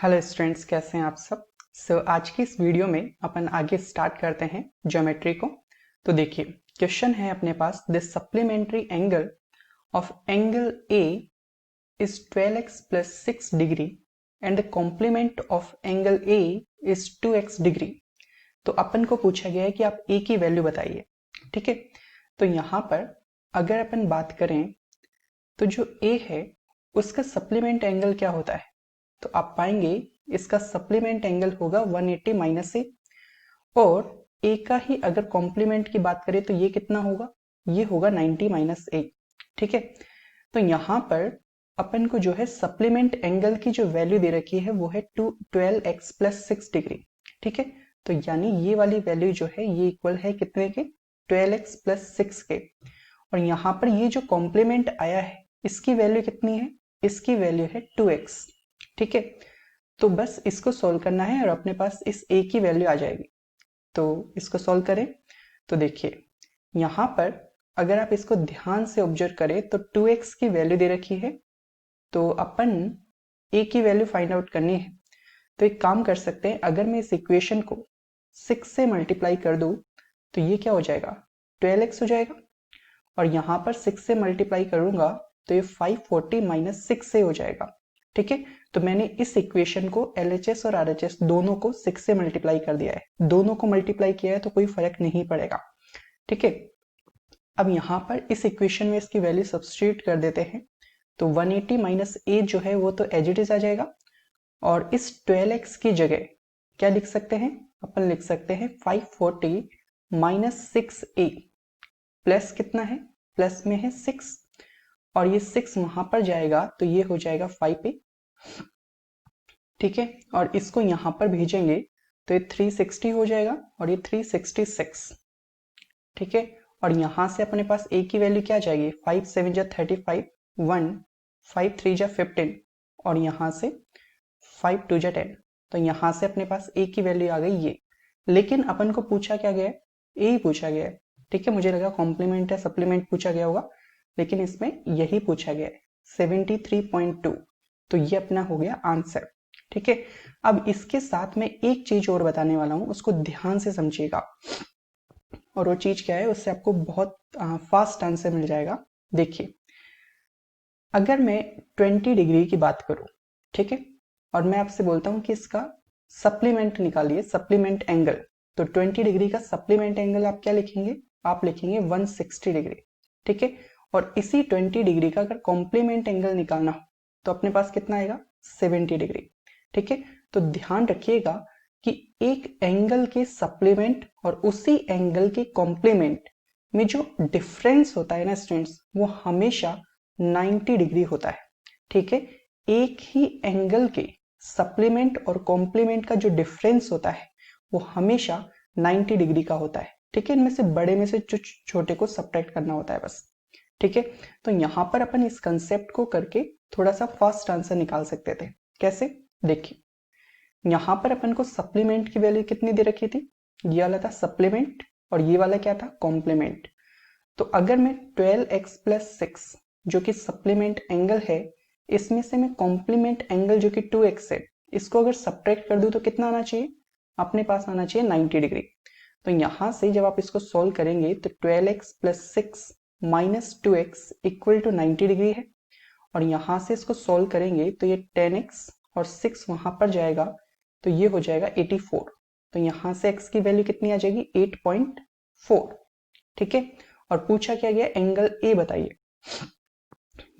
Hello students, कैसे हैं आप सब। आज की इस वीडियो में अपन आगे स्टार्ट करते हैं ज्योमेट्री को। तो देखिए, क्वेश्चन है अपने पास, the supplementary angle of angle A is 12x plus 6 degree and the complement of angle A is 2x degree. तो अपन को पूछा गया है कि आप ए की वैल्यू बताइए। ठीक है, तो यहाँ पर अगर अपन बात करें तो जो ए है उसका सप्लीमेंट एंगल क्या होता है, तो आप पाएंगे इसका सप्लीमेंट एंगल होगा 180 माइनस ए, और ए का ही अगर कॉम्प्लीमेंट की बात करें तो ये कितना होगा, ये होगा 90 माइनस ए। ठीक है, तो यहाँ पर अपन को जो है सप्लीमेंट एंगल की जो वैल्यू दे रखी है वो है 12x प्लस 6 डिग्री। ठीक है, तो यानी ये वाली वैल्यू जो है ये इक्वल है कितने के, 12x प्लस 6 के। और यहाँ पर ये जो कॉम्प्लीमेंट आया है इसकी वैल्यू कितनी है, इसकी वैल्यू है 2x। ठीक है, तो बस इसको सोल्व करना है और अपने पास इस a की वैल्यू आ जाएगी। तो इसको सोल्व करें तो देखिए यहाँ पर अगर आप इसको ध्यान से ऑब्जर्व करें तो 2x की वैल्यू दे रखी है, तो अपन a की वैल्यू फाइंड आउट करनी है। तो एक काम कर सकते हैं, अगर मैं इस इक्वेशन को 6 से मल्टीप्लाई कर दूं तो ये क्या हो जाएगा, 12x हो जाएगा। और यहाँ पर 6 से मल्टीप्लाई करूंगा तो ये 540 माइनस 6 से हो जाएगा। ठीक है, तो मैंने इस इक्वेशन को LHS और RHS दोनों को 6 से मल्टीप्लाई कर दिया है, दोनों को मल्टीप्लाई किया है तो कोई फर्क नहीं पड़ेगा। ठीक है, अब यहाँ पर इस इक्वेशन में इसकी वैल्यू सब्स्टिट्यूट कर देते हैं, तो 180 माइनस ए जो है वो तो एज इट इज आ जाएगा, और इस 12x की जगह क्या लिख सकते हैं, अपन लिख सकते हैं 540 माइनस 6a प्लस कितना है, प्लस में है 6, और ये 6 वहां पर जाएगा तो ये हो जाएगा 5a। ठीक है, और इसको यहां पर भेजेंगे तो ये 360 हो जाएगा और ये 366। ठीक है, और यहां से अपने पास a की वैल्यू क्या जाएगी, 5 7 जा 35, 1 5 3 जा 15, और यहां से 5 2 जा 10। तो यहां से अपने पास a की वैल्यू आ गई ये। लेकिन अपन को पूछा क्या गया है, a ही पूछा गया है। ठीक है, मुझे लगा कॉम्प्लीमेंट या सप्लीमेंट पूछा गया होगा, लेकिन इसमें यही पूछा गया है 73.2। तो ये अपना हो गया आंसर। ठीक है, अब इसके साथ में एक चीज और बताने वाला हूं, उसको ध्यान से समझिएगा। और वो चीज क्या है, उससे आपको बहुत फास्ट आंसर मिल जाएगा। देखिए, अगर मैं 20 डिग्री की बात करूं, ठीक है, और मैं आपसे बोलता हूं कि इसका सप्लीमेंट निकालिए, सप्लीमेंट एंगल, तो 20 डिग्री का सप्लीमेंट एंगल आप क्या लिखेंगे, आप लिखेंगे 160 डिग्री। ठीक है, और इसी 20 डिग्री का अगर कॉम्प्लीमेंट एंगल निकालना हो तो अपने पास कितना आएगा, 70 डिग्री। ठीक है, तो ध्यान रखिएगा कि एक एंगल के सप्लीमेंट और उसी एंगल के कॉम्प्लीमेंट में जो डिफरेंस होता है ना स्टूडेंट्स, वो हमेशा 90 डिग्री होता है। ठीक है, एक ही एंगल के सप्लीमेंट और कॉम्प्लीमेंट का जो डिफरेंस होता है वो हमेशा 90 डिग्री का होता है। ठीक है, इनमें से बड़े में से जो छोटे को सब्ट्रैक्ट करना होता है बस। ठीक है, तो यहां पर अपन इस कंसेप्ट को करके थोड़ा सा फास्ट आंसर निकाल सकते थे। कैसे, देखिए यहां पर अपन को सप्लीमेंट की वैल्यू कितनी दे रखी थी, ये वाला था सप्लीमेंट और ये वाला क्या था, कॉम्प्लीमेंट। तो अगर मैं 12x प्लस 6 जो कि सप्लीमेंट एंगल है, इसमें से मैं कॉम्प्लीमेंट एंगल जो कि 2x है, इसको अगर सब्ट्रैक्ट कर दूं तो कितना आना चाहिए, अपने पास आना चाहिए 90 डिग्री। तो यहां से जब आप इसको सोल्व करेंगे तो 12x plus 6 minus 2x equal to 90 degree है, और यहां से इसको सोल्व करेंगे तो ये 10x और 6 वहां पर जाएगा तो ये हो जाएगा 84। तो यहां से x की वैल्यू कितनी आ जाएगी, 8.4। ठीक है, और पूछा क्या गया, एंगल ए बताइए।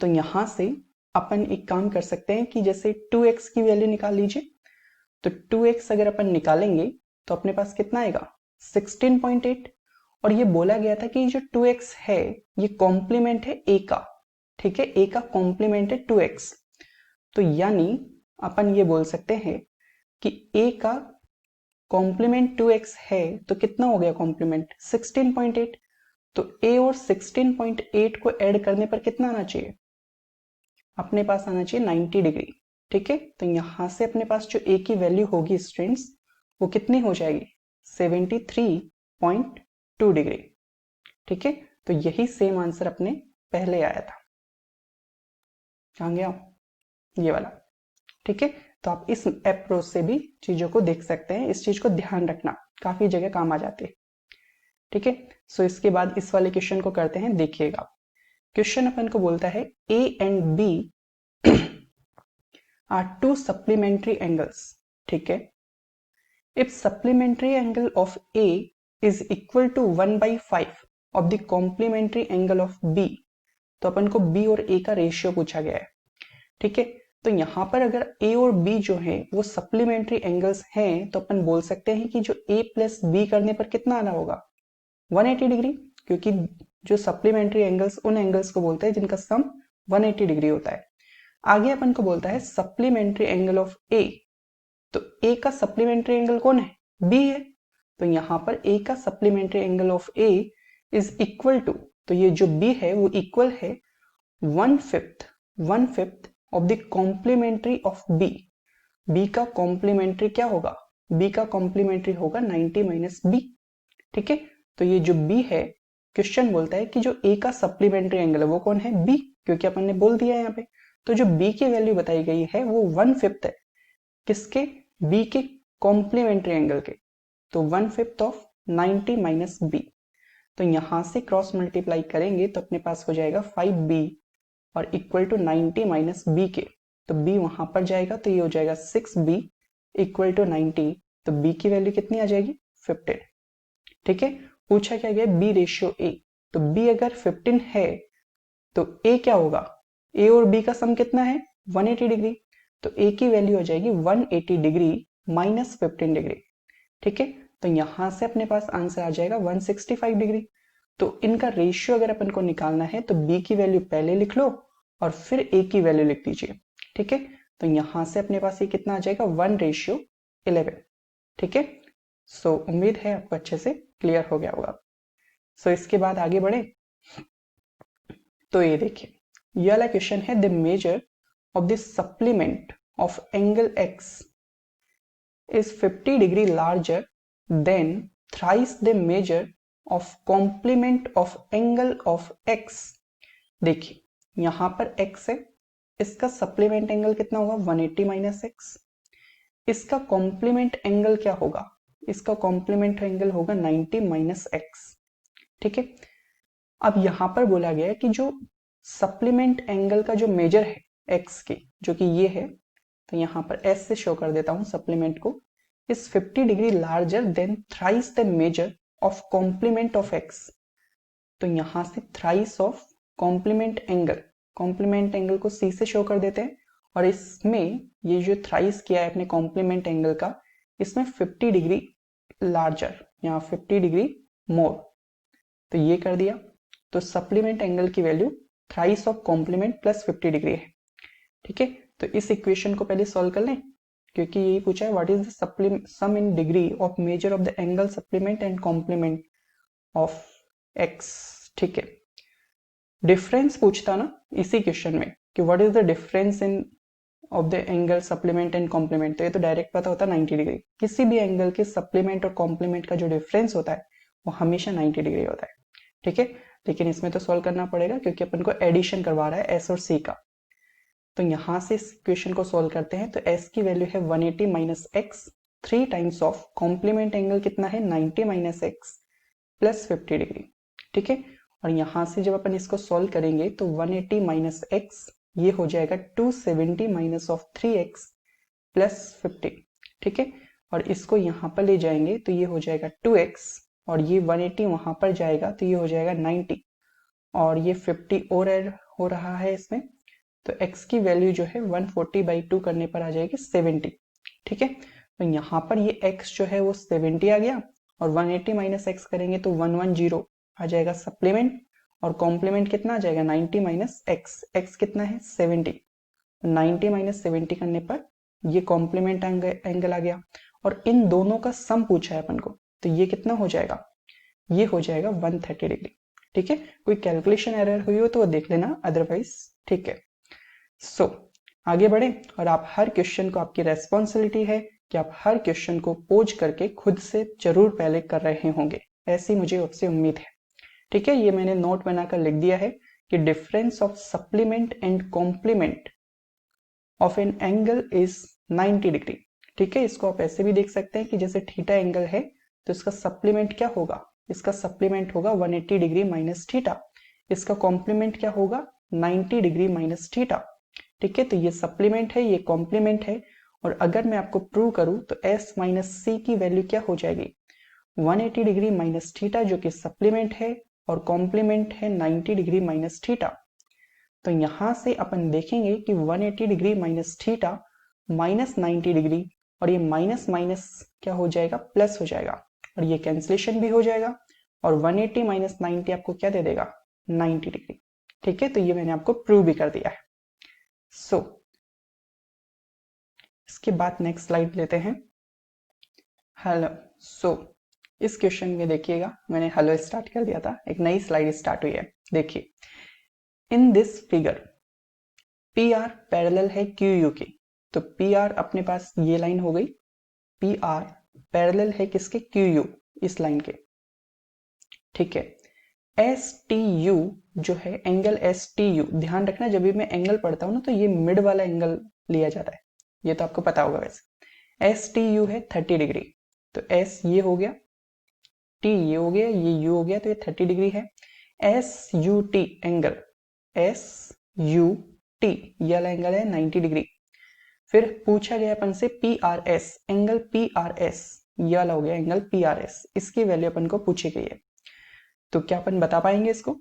तो यहां से अपन एक काम कर सकते हैं कि जैसे 2x की वैल्यू निकाल लीजिए, तो 2x अगर अपन निकालेंगे तो अपने पास कितना आएगा, 16.8। और ये बोला गया था कि जो 2x है ये कॉम्प्लीमेंट है a का। ठीक है, a का कॉम्प्लीमेंट है 2x, तो यानी अपन ये बोल सकते हैं कि a का कॉम्प्लीमेंट 2x है, तो कितना हो गया कॉम्प्लीमेंट, 16.8। तो a और 16.8 को ऐड करने पर कितना आना चाहिए, अपने पास आना चाहिए 90 डिग्री। ठीक है, तो यहां से अपने पास जो a की वैल्यू होगी स्टूडेंट्स वो कितनी हो जाएगी, 73.2 डिग्री। ठीक है, तो यही सेम आंसर अपने पहले आया था, कहां गया ये वाला। ठीक है, तो आप इस अप्रोच से भी चीजों को देख सकते हैं। इस चीज को ध्यान रखना, काफी जगह काम आ जाते हैं। ठीक है, सो इसके बाद इस वाले क्वेश्चन को करते हैं। देखिएगा, क्वेश्चन अपन को बोलता है A and B are two supplementary angles. ठीक है, if supplementary angle of A is equal to 1/5 of the complementary angle of B, तो अपन को बी और ए का रेशियो पूछा गया है। ठीक है, तो यहां पर अगर ए और बी जो है वो सप्लीमेंट्री एंगल्स हैं, तो अपन बोल सकते हैं कि जो ए प्लस बी करने पर कितना आना होगा, 180 डिग्री, क्योंकि जो सप्लीमेंट्री एंगल्स उन एंगल्स को बोलते हैं जिनका सम 180 डिग्री होता है। आगे अपन को बोलता है सप्लीमेंट्री एंगल ऑफ ए, तो ए का सप्लीमेंट्री एंगल कौन है, बी है, तो यहां पर ए का supplementary angle of A is equal to, तो ये जो बी है वो इक्वल है 1/5 of the complementary of B. B का कॉम्प्लीमेंट्री क्या होगा, बी का कॉम्प्लीमेंट्री होगा 90 माइनस बी। ठीक है, तो ये जो बी है, क्वेश्चन बोलता है कि जो ए का सप्लीमेंट्री एंगल है वो कौन है, बी, क्योंकि अपन ने बोल दिया है यहाँ पे। तो जो बी की वैल्यू बताई गई है वो 1/5 है, किसके, बी के कॉम्प्लीमेंट्री एंगल के, तो 1/5 ऑफ 90 माइनस बी। तो यहां से क्रॉस मल्टीप्लाई करेंगे तो अपने पास हो जाएगा 5b और इक्वल टू 90 माइनस बी के, तो b वहां पर जाएगा तो ये हो जाएगा 6b इक्वल टू 90, तो b की वैल्यू कितनी आ जाएगी, 15। ठीक है, पूछा क्या गया, b रेशियो a, तो b अगर 15 है तो a क्या होगा, a और b का सम कितना है, 180 डिग्री, तो a की वैल्यू हो जाएगी 180 डिग्री माइनस 15 डिग्री। ठीक है, तो यहां से अपने पास आंसर आ जाएगा 165 डिग्री। तो इनका रेशियो अगर अपन को निकालना है तो b की वैल्यू पहले लिख लो और फिर a की वैल्यू लिख दीजिए। ठीक है, तो यहां से अपने पास ये कितना आ जाएगा, 1:11। ठीक है, सो उम्मीद है आपको अच्छे से क्लियर हो गया होगा। सो इसके बाद आगे बढ़े, तो ये देखिए, ये वाला क्वेश्चन है, the measure of the supplement of angle x is 50 degree larger than thrice the measure of complement of angle of x। देखिए यहां पर x है, इसका सप्लीमेंट एंगल कितना होगा, 180 माइनस एक्स, इसका कॉम्प्लीमेंट एंगल क्या होगा, इसका कॉम्प्लीमेंट एंगल होगा 90 माइनस एक्स। ठीक है, अब यहां पर बोला गया है कि जो सप्लीमेंट एंगल का जो मेजर है x की, जो कि ये है, तो यहां पर s से शो कर देता हूं सप्लीमेंट को, is 50 degree larger than thrice the measure of complement of x। तो यहां से थ्राइस ऑफ कॉम्प्लीमेंट एंगल को c से शो कर देते हैं, और इसमें ये जो थ्राइस किया है अपने कॉम्प्लीमेंट एंगल का, इसमें 50 डिग्री लार्जर, यहाँ 50 डिग्री मोर, तो ये कर दिया। तो सप्लीमेंट एंगल की value thrice of complement plus 50 degree है। ठीक है, तो इस इक्वेशन को पहले सॉल्व कर लें, क्योंकि यही पूछा है what is the sum in degree of measure of the angle supplement and complement of X. ठीक है, डिफरेंस पूछता ना इसी क्वेश्चन में कि what is the difference in of the angle supplement and complement, तो ये तो डायरेक्ट पता होता है 90 डिग्री। किसी भी एंगल के सप्लीमेंट और कॉम्प्लीमेंट का जो डिफरेंस होता है वो हमेशा 90 डिग्री होता है। ठीक है, लेकिन इसमें तो सॉल्व करना पड़ेगा क्योंकि अपन को एडिशन करवा रहा है s और c का। तो यहां से इस क्वेश्चन को सॉल्व करते हैं, तो s की वैल्यू है 180 minus X, 3 times of complement angle कितना है 90 माइनस एक्स प्लस 50 डिग्री। ठीक है, और यहां से जब अपन इसको सॉल्व करेंगे तो 180 माइनस एक्स ये हो जाएगा 270 माइनस ऑफ 3x प्लस 50। ठीक है, और इसको यहाँ पर ले जाएंगे तो ये हो जाएगा 2x, और ये 180 वहां पर जाएगा तो ये हो जाएगा 90, और ये 50 और ऐड हो रहा है इसमें, तो x की वैल्यू जो है 140/2 करने पर आ जाएगी 70। ठीक है, तो यहाँ पर ये x जो है वो 70 आ गया, और 180 माइनस एक्स करेंगे तो 110 आ जाएगा सप्लीमेंट, और कॉम्प्लीमेंट कितना आ जाएगा 90 माइनस एक्स, एक्स कितना है 70, 90 माइनस 70 करने पर ये कॉम्प्लीमेंट एंगल आ गया, और इन दोनों का सम पूछा है अपन को, तो ये कितना हो जाएगा, ये हो जाएगा 130 डिग्री। ठीक है, कोई कैलकुलेशन एरर हुई हो तो वो देख लेना, अदरवाइज ठीक है। सो आगे बढ़े, और आप हर क्वेश्चन को, आपकी रेस्पॉन्सिबिलिटी है कि आप हर क्वेश्चन को पोज करके खुद से जरूर पहले कर रहे होंगे, ऐसी मुझे आपसे उम्मीद है। ठीक है, ये मैंने नोट बनाकर लिख दिया है कि difference of supplement and complement of an angle is 90 degree. ठीक है, इसको आप ऐसे भी देख सकते हैं कि जैसे थीटा एंगल है तो इसका सप्लीमेंट क्या होगा, इसका सप्लीमेंट होगा 180 डिग्री माइनस थीटा, इसका कॉम्प्लीमेंट क्या होगा 90 डिग्री माइनस थीटा। ठीक है, तो ये सप्लीमेंट है, ये कॉम्प्लीमेंट है। और अगर मैं आपको प्रूव करूं तो s माइनस सी की वैल्यू क्या हो जाएगी 180 डिग्री माइनस थीटा, जो कि सप्लीमेंट है, और कॉम्प्लीमेंट है 90 डिग्री माइनस थीटा। तो यहां से अपन देखेंगे कि 180 degree minus theta minus 90 degree, और ये माइनस माइनस क्या हो जाएगा प्लस हो जाएगा, और ये कैंसिलेशन भी हो जाएगा, और 180 माइनस 90 आपको क्या दे देगा 90 डिग्री। ठीक है, तो ये मैंने आपको प्रूव भी कर दिया है। इसके बाद नेक्स्ट स्लाइड लेते हैं, हेलो। इस क्वेश्चन में देखिएगा, मैंने हेलो स्टार्ट कर दिया था, एक नई स्लाइड स्टार्ट हुई है। देखिए, in this figure P R parallel है क्यू यू की, तो पी आर अपने पास ये लाइन हो गई, पी आर पैरेलल है किसके क्यू यू, इस लाइन के। ठीक है, एस टी यू जो है एंगल एस टी यू, ध्यान रखना जब भी मैं एंगल पढ़ता हूं ना तो ये मिड वाला एंगल लिया जाता है, ये तो आपको पता होगा वैसे। एस टी यू है 30 डिग्री, तो एस ये हो गया, टी ये हो गया, ये यू हो गया, तो ये 30 डिग्री है। S U T angle, S U T ये वाला एंगल है 90 डिग्री। फिर पूछा गया अपन से P R S, angle P R S ये वाला हो गया एंगल पी आर एस, इसकी वैल्यू अपन को पूछी गई है। तो क्या अपन बता पाएंगे इसको,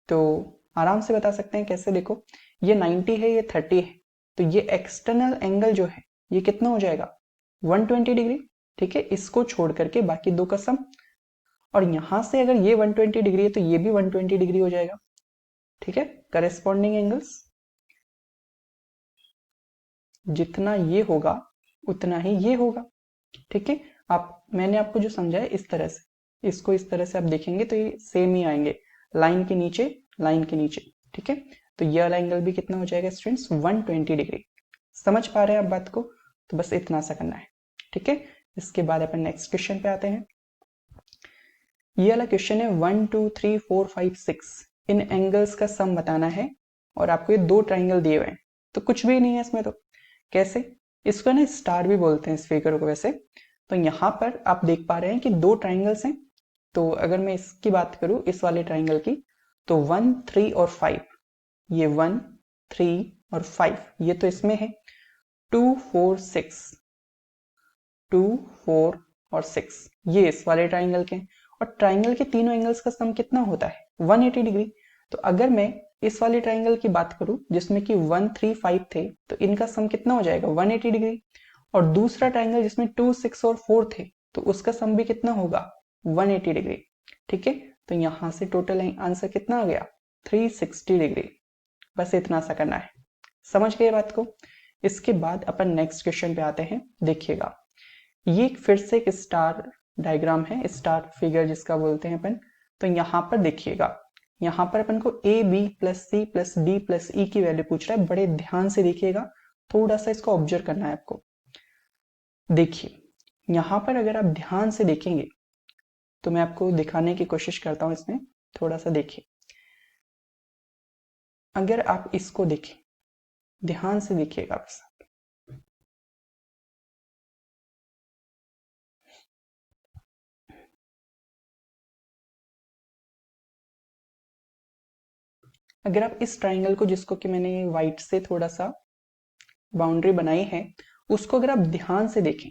तो आराम से बता सकते हैं। कैसे, देखो ये 90 है, ये 30 है, तो ये एक्सटर्नल एंगल जो है ये कितना हो जाएगा 120 डिग्री। ठीक है, इसको छोड़ करके बाकी दो का सम, और यहां से अगर ये 120 डिग्री है तो ये भी 120 डिग्री हो जाएगा। ठीक है, करेस्पॉन्डिंग एंगल्स जितना ये होगा उतना ही ये होगा। ठीक है, मैंने आपको जो समझाया इस तरह से, इसको इस तरह से आप देखेंगे तो ये सेम ही आएंगे, लाइन के नीचे लाइन के नीचे। ठीक है, तो ये वाला एंगल भी कितना हो जाएगा स्टूडेंट्स 120 डिग्री। समझ पा रहे हैं आप बात को, तो बस इतना सा करना है। ठीक है, इसके बाद अपन नेक्स्ट क्वेश्चन पे आते हैं। ये वाला क्वेश्चन है 1 2 3 4 5 6, इन एंगल्स का सम बताना है, और आपको ये दो ट्राइंगल दिए हुए हैं, तो कुछ भी नहीं है इसमें। तो कैसे, इसको ना स्टार भी बोलते हैं इस फिगर को वैसे। तो यहाँ पर आप देख पा रहे हैं कि दो ट्राइंगल्स हैं, तो अगर मैं इसकी बात करूं इस वाले ट्राइंगल की, तो 1 3 और 5, ये 1 3 और 5 ये तो इसमें है, 2 4 6, 2 4 और 6 ये इस वाले ट्राइंगल के हैं। और ट्राइंगल के तीनों एंगल्स का सम कितना होता है 180 डिग्री। तो अगर मैं इस वाले ट्राइंगल की बात करूं जिसमें कि 1 3 5 थे, तो इनका सम कितना हो जाएगा 180 डिग्री। और दूसरा ट्राइंगल जिसमें 2 6 और 4 थे, तो उसका सम भी कितना होगा 180 डिग्री। ठीक है, तो यहां से टोटल आंसर कितना आ गया 360 डिग्री। बस इतना सा करना है, समझ गए बात को। इसके बाद अपन नेक्स्ट क्वेश्चन पे आते हैं। देखिएगा, ये फिर से एक स्टार डायग्राम है, स्टार फिगर जिसका बोलते हैं अपन। तो यहाँ पर देखिएगा, यहाँ पर अपन को A B plus C plus D plus E की वैल्यू पूछ रहा है। बड़े ध्यान से देखिएगा, थोड़ा सा इसको ऑब्जर्व करना है आपको। देखिए, यहाँ पर अगर आप ध्यान से देखेंगे तो मैं आपको दिखाने की कोशिश करता हूं, इसमें थोड़ा सा देखिए। अगर आप इसको देखें, ध्यान से देखिएगा बस, अगर आप इस ट्राइंगल को, जिसको कि मैंने व्हाइट से थोड़ा सा बाउंड्री बनाई है, उसको अगर आप ध्यान से देखें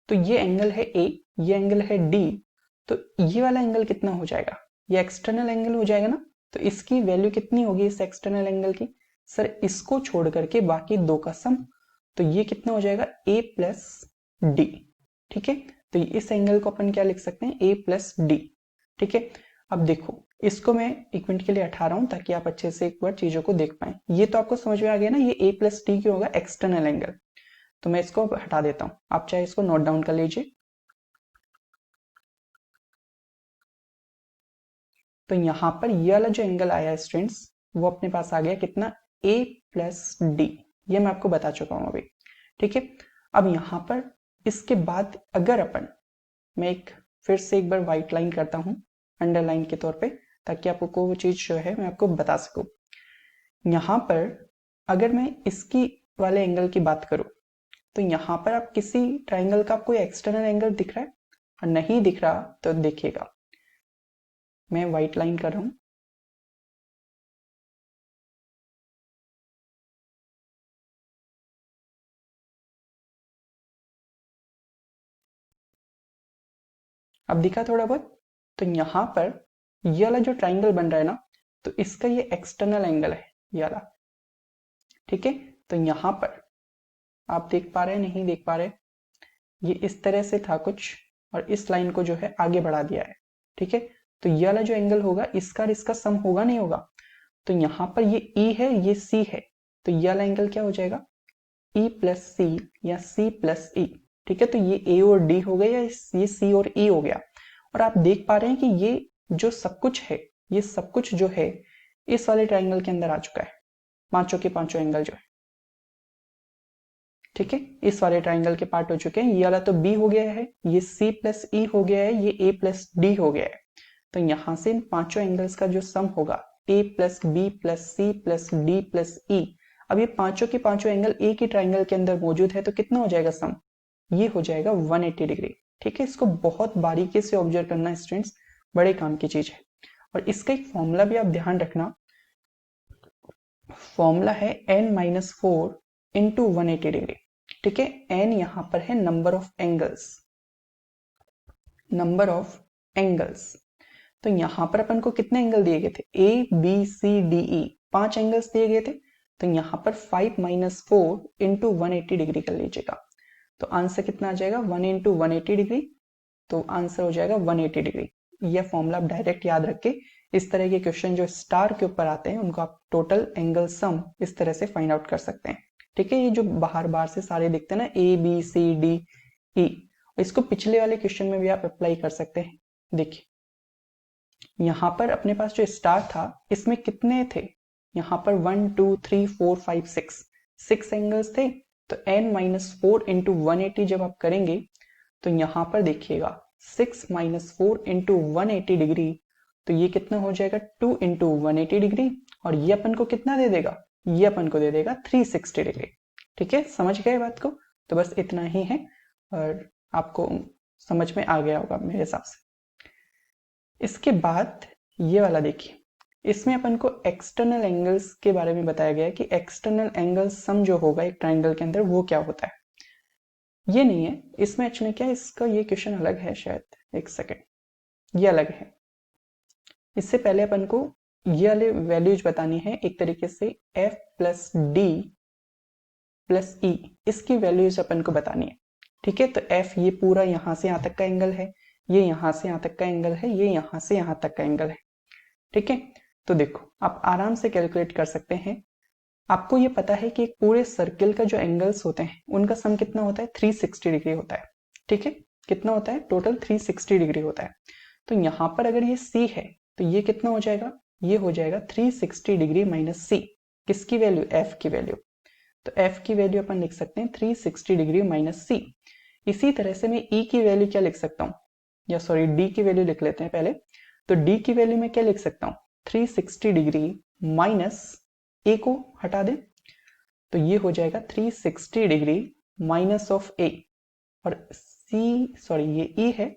तो ये एंगल है ए, ये एंगल है डी, तो ये वाला एंगल कितना हो जाएगा, ये एक्सटर्नल एंगल हो जाएगा ना। तो इसकी वैल्यू कितनी होगी इस एक्सटर्नल एंगल की, सर इसको छोड़ करके बाकी दो का सम, तो ये कितना हो जाएगा ए प्लस डी। ठीक है, तो इस एंगल को अपन क्या लिख सकते हैं ए प्लस डी। ठीक है, अब देखो इसको मैं एक मिनट के लिए हटा रहा हूं ताकि आप अच्छे से एक बार चीजों को देख पाए। ये तो आपको समझ में आ गया ना, ये ए प्लस डी क्यों होगा एक्सटर्नल एंगल। तो मैं इसको हटा देता हूं, आप चाहे इसको नोट डाउन कर लीजिए। तो यहां पर ये वाला जो एंगल आया है स्टूडेंट्स, वो अपने पास आ गया कितना a प्लस डी, ये मैं आपको बता चुका हूं अभी। ठीक है, अब यहां पर इसके बाद अगर अपन, मैं फिर से एक बार व्हाइट लाइन करता हूं अंडरलाइन के तौर पे, ताकि आपको वो चीज जो है मैं आपको बता सकूं। यहां पर अगर मैं इसकी वाले एंगल की बात करूं, तो यहाँ पर आप किसी ट्राइंगल का कोई एक्सटर्नल एंगल दिख रहा है, और नहीं दिख रहा तो देखिएगा मैं व्हाइट लाइन कर रहा हूं। अब दिखा थोड़ा बहुत? तो यहाँ पर ये वाला जो ट्राइंगल बन रहा है ना, तो इसका ये एक्सटर्नल एंगल है ये वाला, ठीक है। तो यहाँ पर आप देख पा रहे हैं, नहीं देख पा रहे, ये इस तरह से था कुछ, और इस लाइन को जो है आगे बढ़ा दिया है, ठीक है। तो ये वाला जो एंगल होगा इसका और इसका सम होगा, नहीं होगा? तो यहाँ पर ये E है, ये C है, तो ये वाला एंगल क्या हो जाएगा? E प्लस C या C प्लस E, ठीक है। तो ये A और D हो गया, या ये C और E हो गया। और आप देख पा रहे हैं कि ये जो सब कुछ है, ये सब कुछ जो है इस वाले ट्राइंगल के अंदर आ चुका है, पांचों के पांचों एंगल जो है, ठीक है, इस वाले ट्राइंगल के पार्ट हो चुके हैं। ये वाला तो B हो गया है, ये C प्लस E हो गया है, ये A प्लस D हो गया है। तो यहां से इन पांचों एंगल्स का जो सम होगा A plus B plus C plus D plus E, अब ये पांचों के पांचों एंगल एक ही ट्राइंगल के अंदर मौजूद है, तो कितना हो जाएगा सम? ये हो जाएगा 180 डिग्री, ठीक है। इसको बहुत बारीकी से ऑब्जर्व करना स्टूडेंट्स, बड़े काम की चीज है। और इसका एक फॉर्मूला भी आप ध्यान रखना, फॉर्मूला है n-4 इंटू 180 डिग्री, ठीक है। n यहां पर है number of angles, number of angles. तो यहां पर अपन को कितने एंगल दिए गए थे? A B C D E, 5 angles दिए गए थे। तो यहां पर 5 माइनस 4 इंटू 180 डिग्री कर लीजिएगा, तो आंसर कितना आ जाएगा? 1 इंटू 180 डिग्री, तो आंसर हो जाएगा 180 डिग्री। यह फॉर्मूला आप डायरेक्ट याद रख के इस तरह के क्वेश्चन जो स्टार के ऊपर आते हैं उनको आप टोटल एंगल सम इस तरह से फाइंड आउट कर सकते हैं, ठीक है। ये जो बाहर बाहर से सारे दिखते हैं ना, ए बी सी डी ई, इसको पिछले वाले क्वेश्चन में भी आप अप्लाई कर सकते हैं। देखिए यहां पर अपने पास जो स्टार था इसमें कितने थे? यहां पर 1 2 3 4 5 6 एंगल्स थे। तो n-4 इंटू 180 जब आप करेंगे तो यहां पर देखिएगा 6 माइनस 4 इंटू 180 डिग्री, तो ये कितना हो जाएगा? 2 इंटू 180 डिग्री, और ये अपन को कितना दे देगा? ये अपन को दे देगा 360 डिग्री, ठीक है। समझ गए बात को? तो बस इतना ही है, और आपको समझ में आ गया होगा मेरे हिसाब से। इसके बाद ये वाला देखिए, इसमें अपन को एक्सटर्नल एंगल्स के बारे में बताया गया है कि एक्सटर्नल एंगल सम जो होगा एक ट्राइंगल के अंदर वो क्या होता है। ये नहीं है इसमें, एक्चुअली क्या इसका ये क्वेश्चन अलग है शायद, एक सेकेंड, ये अलग है। इससे पहले अपन को ये वाले वैल्यूज बतानी है एक तरीके से, F प्लस डी प्लस ई, इसकी वैल्यूज अपन को बतानी है, ठीक है। तो F ये पूरा यहां से यहां तक का एंगल है, ये यहां से यहां तक का एंगल है, ये यहां से यहां तक का एंगल है, ठीक है। तो देखो आप आराम से कैलकुलेट कर सकते हैं। आपको ये पता है कि एक पूरे सर्किल का जो एंगल्स होते हैं उनका सम कितना होता है? 360 डिग्री होता है, ठीक है। कितना होता है? टोटल 360 डिग्री होता है। तो यहां पर अगर ये C है तो ये कितना हो जाएगा? ये हो जाएगा 360 डिग्री माइनस C, किसकी वैल्यू? F की वैल्यू। तो F की वैल्यू अपन लिख सकते हैं 360 डिग्री माइनस C। इसी तरह से मैं E की वैल्यू क्या लिख सकता हूँ, या सॉरी D की वैल्यू लिख लेते हैं पहले। तो D की वैल्यू में क्या लिख सकता हूँ? 360 डिग्री माइनस A को हटा दें, तो ये हो जाएगा 360 डिग्री माइनस ऑफ A, और C सॉरी ये E है,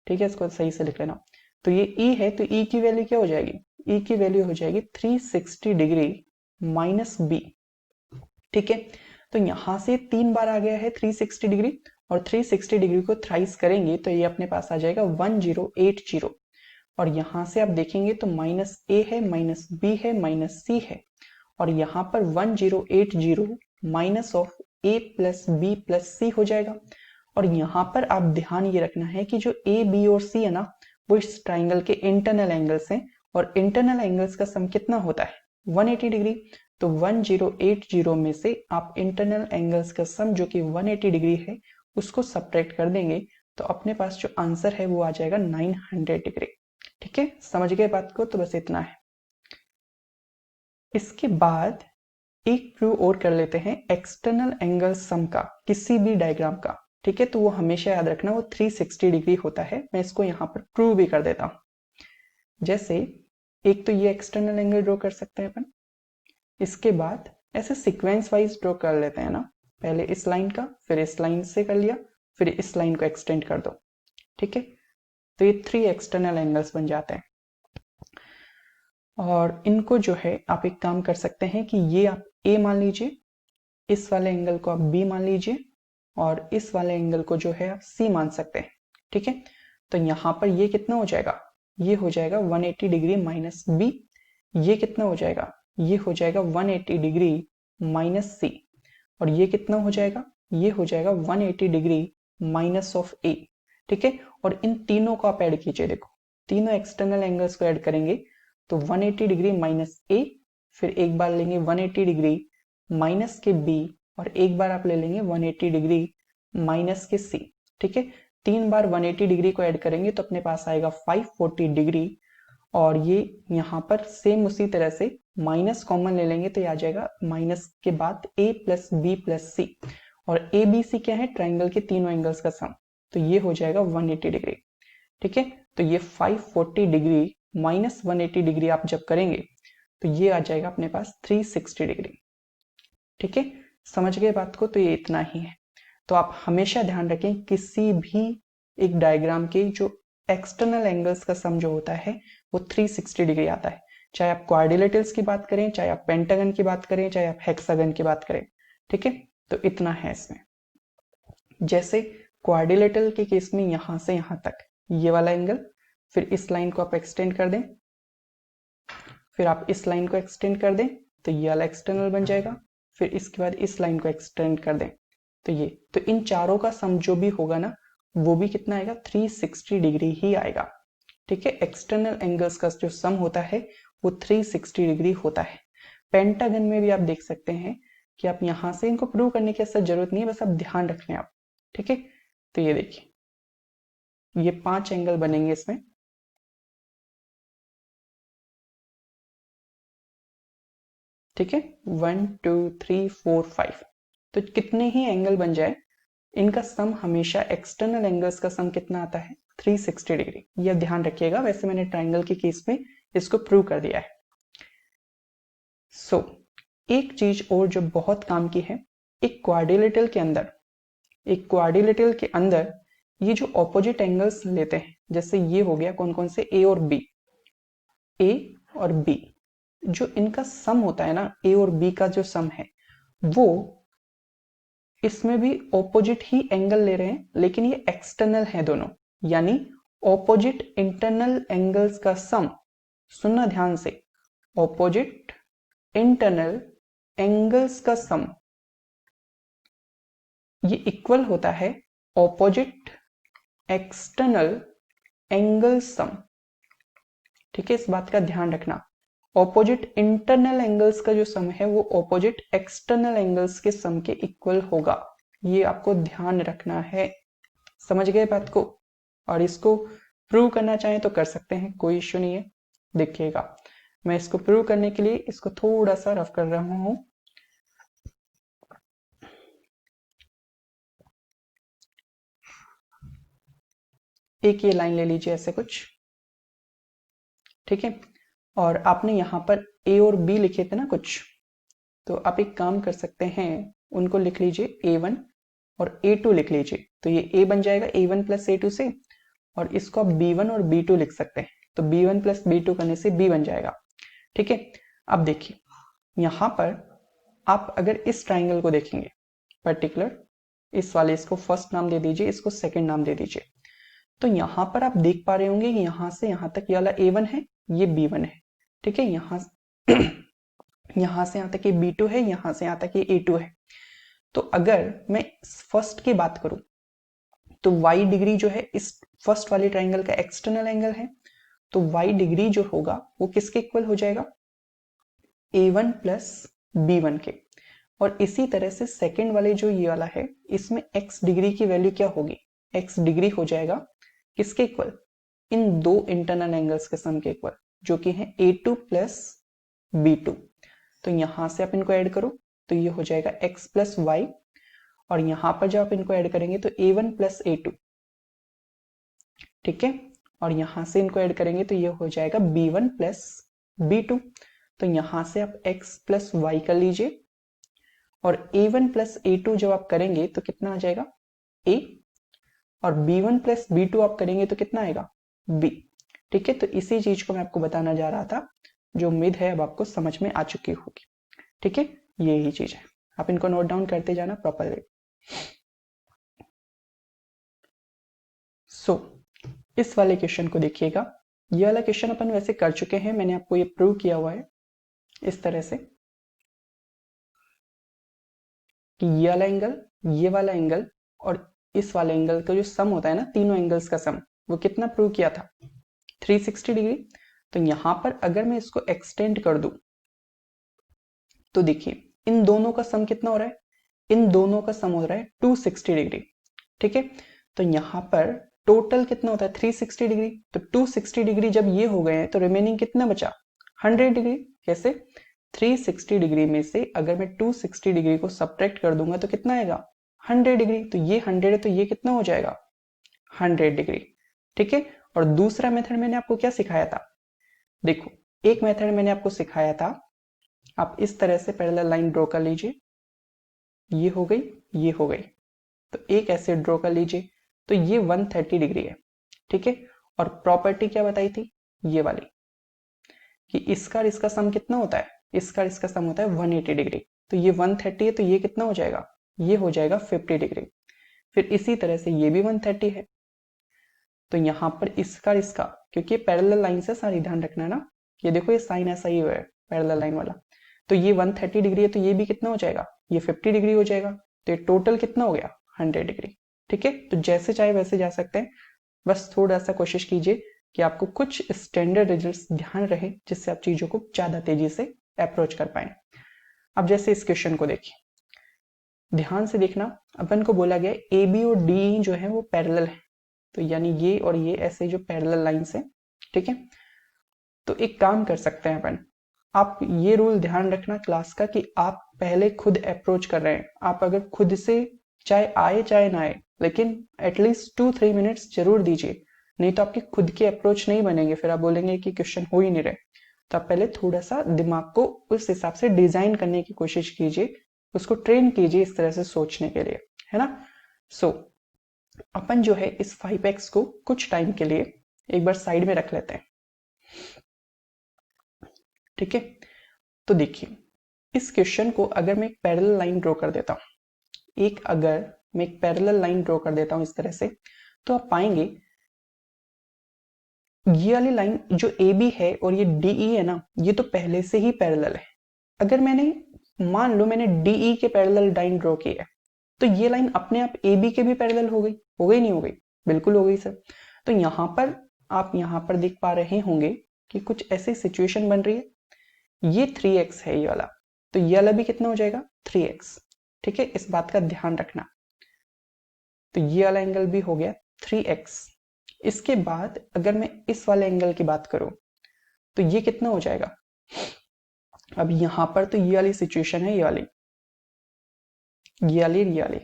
ठीक है, इसको सही से लिख लेना। तो ये E है, तो E की वैल्यू क्या हो जाएगी? E की वैल्यू हो जाएगी 360 डिग्री माइनस B, ठीक है। तो यहां से 3 बार आ गया है 360 डिग्री, और 360 डिग्री को थ्राइस करेंगे तो ये अपने पास आ जाएगा 1080, और यहां से आप देखेंगे तो माइनस A है, माइनस B है, माइनस C है, और यहाँ पर 1080 minus of A plus B plus C हो जाएगा। और यहाँ पर आप ध्यान ये रखना है कि जो A B और C है ना, वो इस ट्राइंगल के इंटरनल एंगल्स हैं, और इंटरनल एंगल्स का सम कितना होता है? 180 डिग्री। तो 1080 में से आप इंटरनल एंगल्स का सम जो कि 180 डिग्री है उसको सब्ट्रैक्ट कर देंगे, तो अपने पास जो आंसर है वो आ जाएगा 900 डिग्री, ठीक है। समझ गए बात को? तो बस इतना है। इसके बाद एक प्रूव और कर लेते हैं एक्सटर्नल एंगल सम का किसी भी डायग्राम का, ठीक है। तो वो हमेशा याद रखना वो 360 डिग्री होता है। मैं इसको यहाँ पर प्रूव भी कर देता हूं। जैसे एक तो ये एक्सटर्नल एंगल ड्रॉ कर सकते हैं अपन, इसके बाद ऐसे सीक्वेंस वाइज ड्रॉ कर लेते हैं ना, पहले इस लाइन का, फिर इस लाइन से कर लिया, फिर इस लाइन को एक्सटेंड कर दो। ठीक है, तो ये 3 एक्सटर्नल एंगल्स बन जाते हैं। और इनको जो है आप एक काम कर सकते हैं कि ये आप ए मान लीजिए, इस वाले एंगल को आप बी मान लीजिए, और इस वाले एंगल को जो है आप सी मान सकते हैं। ठीक है, तो यहां पर ये कितना हो जाएगा, ये हो जाएगा 180 डिग्री माइनस बी। ये कितना हो जाएगा, ये हो जाएगा 180 डिग्री माइनस सी। और ये कितना हो जाएगा, ये हो जाएगा 180 डिग्री माइनस ऑफ ए। ठीक है, और इन तीनों को आप ऐड कीजिए। देखो, तीनों एक्सटर्नल एंगल्स को ऐड करेंगे तो 180 डिग्री माइनस ए, फिर एक बार लेंगे 180 डिग्री माइनस के बी, और एक बार आप ले लेंगे 180 डिग्री माइनस के सी। ठीक है, 3 बार 180 डिग्री को ऐड करेंगे तो अपने पास आएगा 540 डिग्री। और ये यहाँ पर सेम उसी तरह से माइनस कॉमन ले लेंगे तो ये आ जाएगा माइनस के बाद a प्लस बी प्लस सी। और ए बी सी क्या है, ट्राइंगल के तीनों एंगल्स का सम, तो ये हो जाएगा 180 डिग्री। ठीक है, तो ये 540 डिग्री माइनस 180 डिग्री आप जब करेंगे तो ये आ जाएगा अपने पास 360 डिग्री। ठीक है, समझ गए बात को, तो ये इतना ही है। तो आप हमेशा ध्यान रखें, किसी भी एक डायग्राम के जो एक्सटर्नल एंगल्स का सम जो होता है वो 360 डिग्री आता है। चाहे आप क्वाड्रिलेटरल्स की बात करें, चाहे आप पेंटागन की बात करें, चाहे आप हेक्सागन की बात करें। ठीक है, तो इतना है इसमें। जैसे क्वाड्रिलेटरल के केस में यहां से यहां तक ये वाला एंगल, फिर इस लाइन को आप एक्सटेंड कर दें, फिर आप इस लाइन को एक्सटेंड कर दें तो ये वाला एक्सटर्नल बन जाएगा, फिर इसके बाद इस लाइन को एक्सटेंड कर दें तो ये, तो इन चारों का सम जो भी होगा ना वो भी कितना आएगा, 360 डिग्री ही आएगा। ठीक है, एक्सटर्नल एंगल्स का जो सम होता है वो 360 डिग्री होता है। पेंटागन में भी आप देख सकते हैं कि आप यहां से इनको प्रूव करने की ऐसा जरूरत नहीं है, बस आप ध्यान रख लें आप। ठीक है, तो ये देखिए, ये 5 एंगल बनेंगे इसमें। ठीक है, 1 2 3 4 5, तो कितने ही एंगल बन जाए इनका सम हमेशा एक्सटर्नल एंगल्स का सम कितना आता है, 360 डिग्री। यह ध्यान रखिएगा, वैसे मैंने ट्राइंगल के केस में इसको प्रूव कर दिया है। एक चीज और जो बहुत काम की है, एक क्वाड्रिलेटरल के अंदर ये जो ऑपोजिट एंगल्स लेते हैं, जैसे ये हो गया कौन कौन से, ए और बी, जो इनका सम होता है ना, ए और बी का जो सम है वो इसमें भी ऑपोजिट ही एंगल ले रहे हैं, लेकिन ये एक्सटर्नल है दोनों, यानी ऑपोजिट इंटरनल एंगल्स का सम, सुनना ध्यान से, ऑपोजिट इंटरनल एंगल्स का सम ये इक्वल होता है ऑपोजिट एक्सटर्नल एंगल सम। ठीक है, इस बात का ध्यान रखना, ऑपोजिट इंटरनल एंगल्स का जो सम है वो ऑपोजिट एक्सटर्नल एंगल्स के सम के इक्वल होगा। ये आपको ध्यान रखना है, समझ गए बात को। और इसको प्रूव करना चाहें तो कर सकते हैं, कोई इश्यू नहीं है। देखिएगा, मैं इसको प्रूव करने के लिए इसको थोड़ा सा रफ कर रहा हूं। एक ये लाइन ले लीजिए ऐसे कुछ। ठीक है, और आपने यहां पर ए और बी लिखे थे ना कुछ, तो आप एक काम कर सकते हैं, उनको लिख लीजिए A1 और A2 लिख लीजिए, तो ये A बन जाएगा A1 प्लस A2 से, और इसको आप B1 और B2 लिख सकते हैं, तो B1 प्लस B2 करने से B बन जाएगा। ठीक है, अब देखिए यहां पर आप अगर इस ट्राइंगल को देखेंगे पर्टिकुलर, इस वाले, इसको फर्स्ट नाम दे दीजिए, इसको सेकंड नाम दे दीजिए, तो यहां पर आप देख पा रहे होंगे कि यहां से यहां तक ये वाला A1 है, ये B1 है। ठीक है, यहां यहां से यहां तक ये B2 है, यहां से यहां तक ये A2 है। तो अगर मैं फर्स्ट की बात करूं तो y डिग्री जो है इस फर्स्ट वाले ट्राइंगल का एक्सटर्नल एंगल है, तो y डिग्री जो होगा वो किसके इक्वल हो जाएगा, A1 प्लस B1 के। और इसी तरह से सेकंड वाले जो ये वाला है, इसमें x डिग्री की वैल्यू क्या होगी, x डिग्री हो जाएगा किसके इक्वल, इन दो इंटरनल एंगल्स के सम के इक्वल, जो कि है A2 प्लस B2। तो यहां से आप इनको ऐड करो तो ये हो जाएगा x प्लस वाई, और यहां पर जब आप इनको ऐड करेंगे तो A1 प्लस A2। ठीक है, और यहां से इनको ऐड करेंगे तो ये हो जाएगा B1 प्लस B2। तो यहां से आप x प्लस वाई कर लीजिए, और A1 प्लस A2 जब आप करेंगे तो कितना आ जाएगा A, और B1 प्लस B2 आप करेंगे तो कितना आएगा B। ठीक है, तो इसी चीज को मैं आपको बताना जा रहा था, जो उम्मीद है अब आपको समझ में आ चुकी होगी। ठीक है, यही चीज है, आप इनको नोट डाउन करते जाना प्रॉपरली। सो इस वाले क्वेश्चन को देखिएगा। ये वाला क्वेश्चन अपन वैसे कर चुके हैं, मैंने आपको ये प्रूव किया हुआ है इस तरह से कि ये वाला एंगल और इस वाले एंगल का जो सम होता है ना, तीनों एंगल्स का सम, वो कितना प्रूव किया था 360 डिग्री। तो यहां पर अगर मैं इसको एक्सटेंड कर दूं तो देखिए इन दोनों का सम कितना हो रहा है, इन दोनों का सम हो रहा है 260 डिग्री। ठीक है, तो यहां पर टोटल कितना होता है 360 डिग्री, तो 260 डिग्री जब ये हो गए हैं तो रिमेनिंग कितना बचा 100 डिग्री। कैसे, 360 डिग्री में से अगर मैं 260 डिग्री को सब्ट्रैक्ट कर दूंगा तो कितना आएगा 100 डिग्री, तो ये 100 है तो ये कितना हो जाएगा 100 डिग्री। ठीक है, और दूसरा मेथड मैंने आपको क्या सिखाया था, देखो एक मेथड मैंने आपको सिखाया था, आप इस तरह से पैरेलल लाइन ड्रॉ कर लीजिए, ये हो गई, ये हो गई, तो एक ऐसे ड्रॉ कर लीजिए, तो ये 130 डिग्री है। ठीक है, और प्रॉपर्टी क्या बताई थी ये वाली, कि इसका और इसका सम कितना होता है, इसका और इसका सम होता है 180 डिग्री, तो ये 130 है तो ये कितना हो जाएगा, ये हो जाएगा 50 डिग्री। फिर इसी तरह से ये भी 130 है, तो यहाँ पर इसका और इसका, क्योंकि ये पैरेलल लाइन से सारी ध्यान रखना है ना, ये देखो ये साइन ऐसा ही हुआ है पैरेलल लाइन वाला, तो ये 130 डिग्री है तो ये भी कितना हो जाएगा, ये 50 डिग्री हो जाएगा, तो ये टोटल कितना हो गया 100 डिग्री। ठीक है, तो जैसे चाहे वैसे जा सकते हैं, बस थोड़ा सा कोशिश कीजिए कि आपको कुछ स्टैंडर्ड रिजल्ट्स ध्यान रहे, जिससे आप चीजों को ज्यादा तेजी से अप्रोच कर पाए। अब जैसे इस क्वेश्चन को देखिए, ध्यान से देखना, अपन को बोला गया ए बी और डी जो है वो पैरेलल है, तो यानी ये और ये ऐसे जो पैरेलल लाइंस है। ठीक है, तो एक काम कर सकते हैं अपन, आप ये रूल ध्यान रखना क्लास का कि आप पहले खुद अप्रोच कर रहे हैं, आप अगर खुद से चाहे आए चाहे ना आए, लेकिन एटलीस्ट 2-3 मिनट्स जरूर दीजिए, नहीं तो आपके खुद के अप्रोच नहीं बनेंगे, फिर आप बोलेंगे कि क्वेश्चन हो ही नहीं रहे। तो आप पहले थोड़ा सा दिमाग को उस हिसाब से डिजाइन करने की कोशिश कीजिए, उसको ट्रेन कीजिए इस तरह से सोचने के लिए, है ना। सो अपन जो है इस 5x को कुछ टाइम के लिए एक बार साइड में रख लेते हैं। ठीक है, तो देखिए इस क्वेश्चन को अगर मैं एक पैरेलल लाइन ड्रॉ कर देता हूं, अगर मैं एक पैरेलल लाइन ड्रॉ कर देता हूं इस तरह से, तो आप पाएंगे ये वाली लाइन जो ए बी है और ये डी ई है ना, ये तो पहले से ही पैरेलल है। अगर मैंने मान लो मैंने डी ई के पैरेलल लाइन ड्रॉ की है, तो ये लाइन अपने आप ए बी के भी पैरेलल हो गई नहीं हो गई, बिल्कुल हो गई सर। तो यहां पर आप यहां पर देख पा रहे होंगे कि कुछ ऐसी सिचुएशन बन रही है, ये 3x है ये वाला, तो ये वाला भी कितना हो जाएगा 3x। ठीक है, इस बात का ध्यान रखना, तो ये वाला एंगल भी हो गया 3x। इसके बाद अगर मैं इस वाले एंगल की बात करूं तो ये कितना हो जाएगा, अब यहां पर तो ये वाली सिचुएशन है, ये वाली,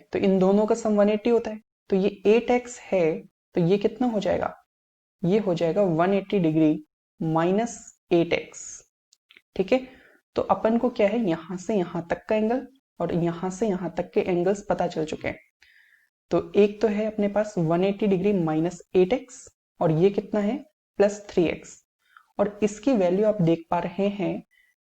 तो इन दोनों का सम 180 होता है, तो ये 8x है, तो ये कितना हो जाएगा, ये हो जाएगा 180 डिग्री माइनस 8x। ठीक है, तो अपन को क्या है, यहां से यहां तक का एंगल और यहां से यहां तक के एंगल्स पता चल चुके हैं। तो एक तो है अपने पास 180 डिग्री माइनस 8x, और ये कितना है प्लस 3x, और इसकी वैल्यू आप देख पा रहे हैं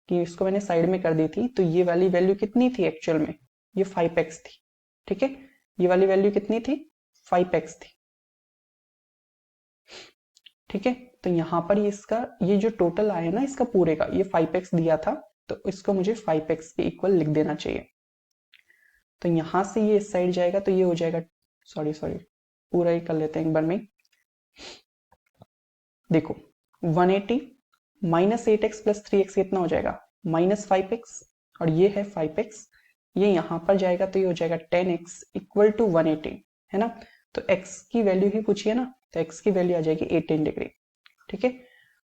कि इसको मैंने साइड में कर दी थी, तो ये वाली वैल्यू कितनी थी एक्चुअल में, ये 5x थी। ठीक है, ये वाली वैल्यू कितनी थी 5x थी। ठीक है, तो यहां पर ये जो टोटल आया ना इसका पूरे का, ये 5x दिया था, तो इसको मुझे 5x के इक्वल लिख देना चाहिए। तो यहां से ये इस साइड जाएगा, तो ये हो जाएगा, सॉरी पूरा ही कर लेते हैं एक बार में। देखो 180 माइनस 8x प्लस 3x कितना हो जाएगा माइनस 5x, और ये है 5x, ये यहां पर जाएगा तो ये हो जाएगा 10x इक्वल टू 180, है ना। तो x की वैल्यू ही पूछिए ना, तो x की वैल्यू आ जाएगी 18 डिग्री। ठीक है,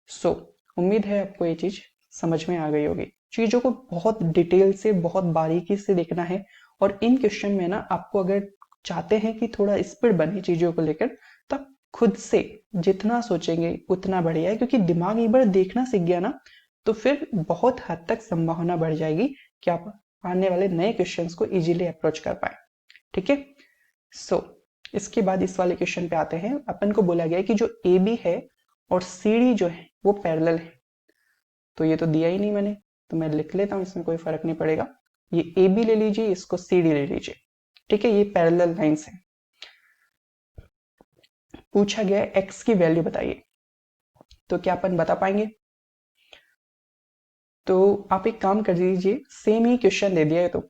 सो उम्मीद है आपको ये चीज समझ में आ गई होगी। चीजों को बहुत डिटेल से बहुत बारीकी से देखना है, और इन क्वेश्चन में ना आपको अगर चाहते हैं कि थोड़ा स्पीड बने चीजों को लेकर, तो आप खुद से जितना सोचेंगे उतना बढ़िया है, क्योंकि दिमाग एक बार देखना सीख गया ना, तो फिर बहुत हद तक संभावना बढ़ जाएगी कि आने वाले नए क्वेश्चंस को इजीली अप्रोच कर पाए। ठीक है, सो इसके बाद इस वाले क्वेश्चन पे आते हैं। अपन को बोला गया है कि जो ए बी है और सी डी जो है वो पैरेलल है। तो ये तो दिया ही नहीं मैंने, तो मैं लिख लेता हूँ, इसमें कोई फर्क नहीं पड़ेगा। ये ए बी ले लीजिए, इसको सी डी ले लीजिए। ठीक है, ये पैरेलल लाइंस है। पूछा गया है एक्स की वैल्यू बताइए, तो क्या अपन बता पाएंगे? तो आप एक काम कर दीजिए, सेम ही क्वेश्चन दे दिया है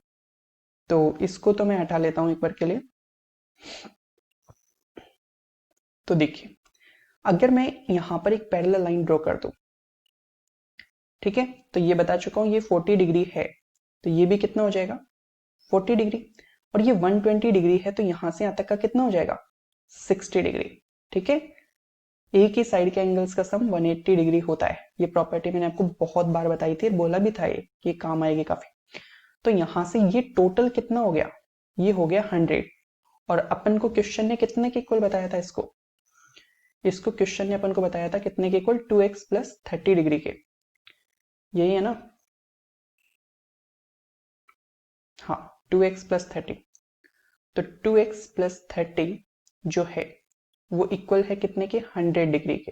तो इसको तो मैं हटा लेता हूं एक बार के लिए। तो देखिए, अगर मैं यहां पर एक पैरेलल लाइन ड्रॉ कर दूं, ठीक है, तो ये बता चुका हूं ये 40 डिग्री है, तो ये भी कितना हो जाएगा 40 डिग्री, और ये 120 डिग्री है, तो यहां से यहां तक का कितना हो जाएगा 60 डिग्री। ठीक है, एक ही साइड के एंगल्स का सम 180 डिग्री होता है। ये प्रॉपर्टी मैंने आपको बहुत बार बताई थी, बोला भी था ये काम आएगी काफी। तो यहां से ये टोटल कितना हो गया, ये हो गया 100, और अपन को क्वेश्चन ने कितने के इक्वल बताया था इसको क्वेश्चन ने अपन को बताया था कितने के इक्वल 2x प्लस 30 डिग्री के, यही है ना? हाँ, 2x प्लस 30। तो 2x प्लस 30 जो है वो इक्वल है कितने के 100 डिग्री के।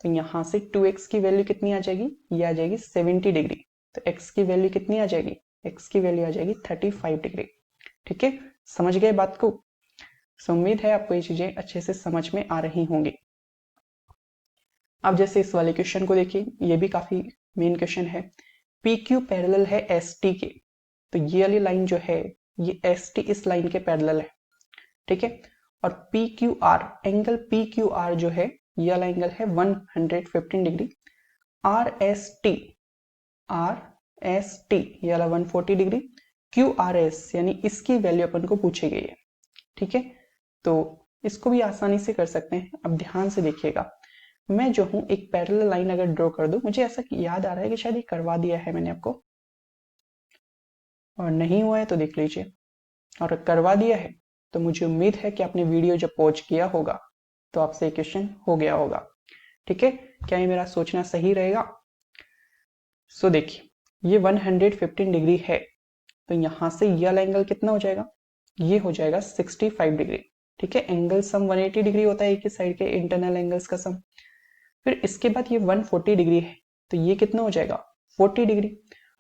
तो यहां से 2x की वैल्यू कितनी आ जाएगी, ये आ जाएगी 70 डिग्री। तो x की वैल्यू कितनी आ जाएगी, x की वैल्यू आ जाएगी 35 डिग्री। ठीक है, समझ गए बात को? उम्मीद है आपको ये चीजें अच्छे से समझ में आ रही होंगी। अब जैसे इस वाले क्वेश्चन को देखिए, ये भी काफी मेन क्वेश्चन है। पी क्यू पैरेलल है एस टी के, तो ये वाली लाइन जो है ये एस टी इस लाइन के पैरेलल है। ठीक है, और P Q R, angle P Q R जो है ये वाला एंगल है 115 डिग्री। आर एस टी ये वाला 140 डिग्री। क्यू आर एस यानी इसकी वैल्यू अपन को पूछी गई है। ठीक है, तो इसको भी आसानी से कर सकते हैं। अब ध्यान से देखिएगा, मैं जो हूं एक पैरेलल लाइन अगर ड्रॉ कर दूं, मुझे ऐसा याद आ रहा है कि शायद ये करवा दिया है मैंने आपको, और नहीं हुआ है तो देख लीजिए, और करवा दिया है तो मुझे उम्मीद है कि आपने वीडियो जब पॉज किया होगा तो आपसे क्वेश्चन हो गया होगा। ठीक है, क्या ये मेरा सोचना सही रहेगा? सो देखिए, ये 115 डिग्री है, तो यहां से ये वाला एंगल कितना हो जाएगा, ये हो जाएगा 65 डिग्री। ठीक है, एंगल सम 180 डिग्री होता है एक ही साइड के इंटरनल एंगल्स का सम। फिर इसके बाद ये 140 डिग्री है, तो ये कितना हो जाएगा 40 डिग्री,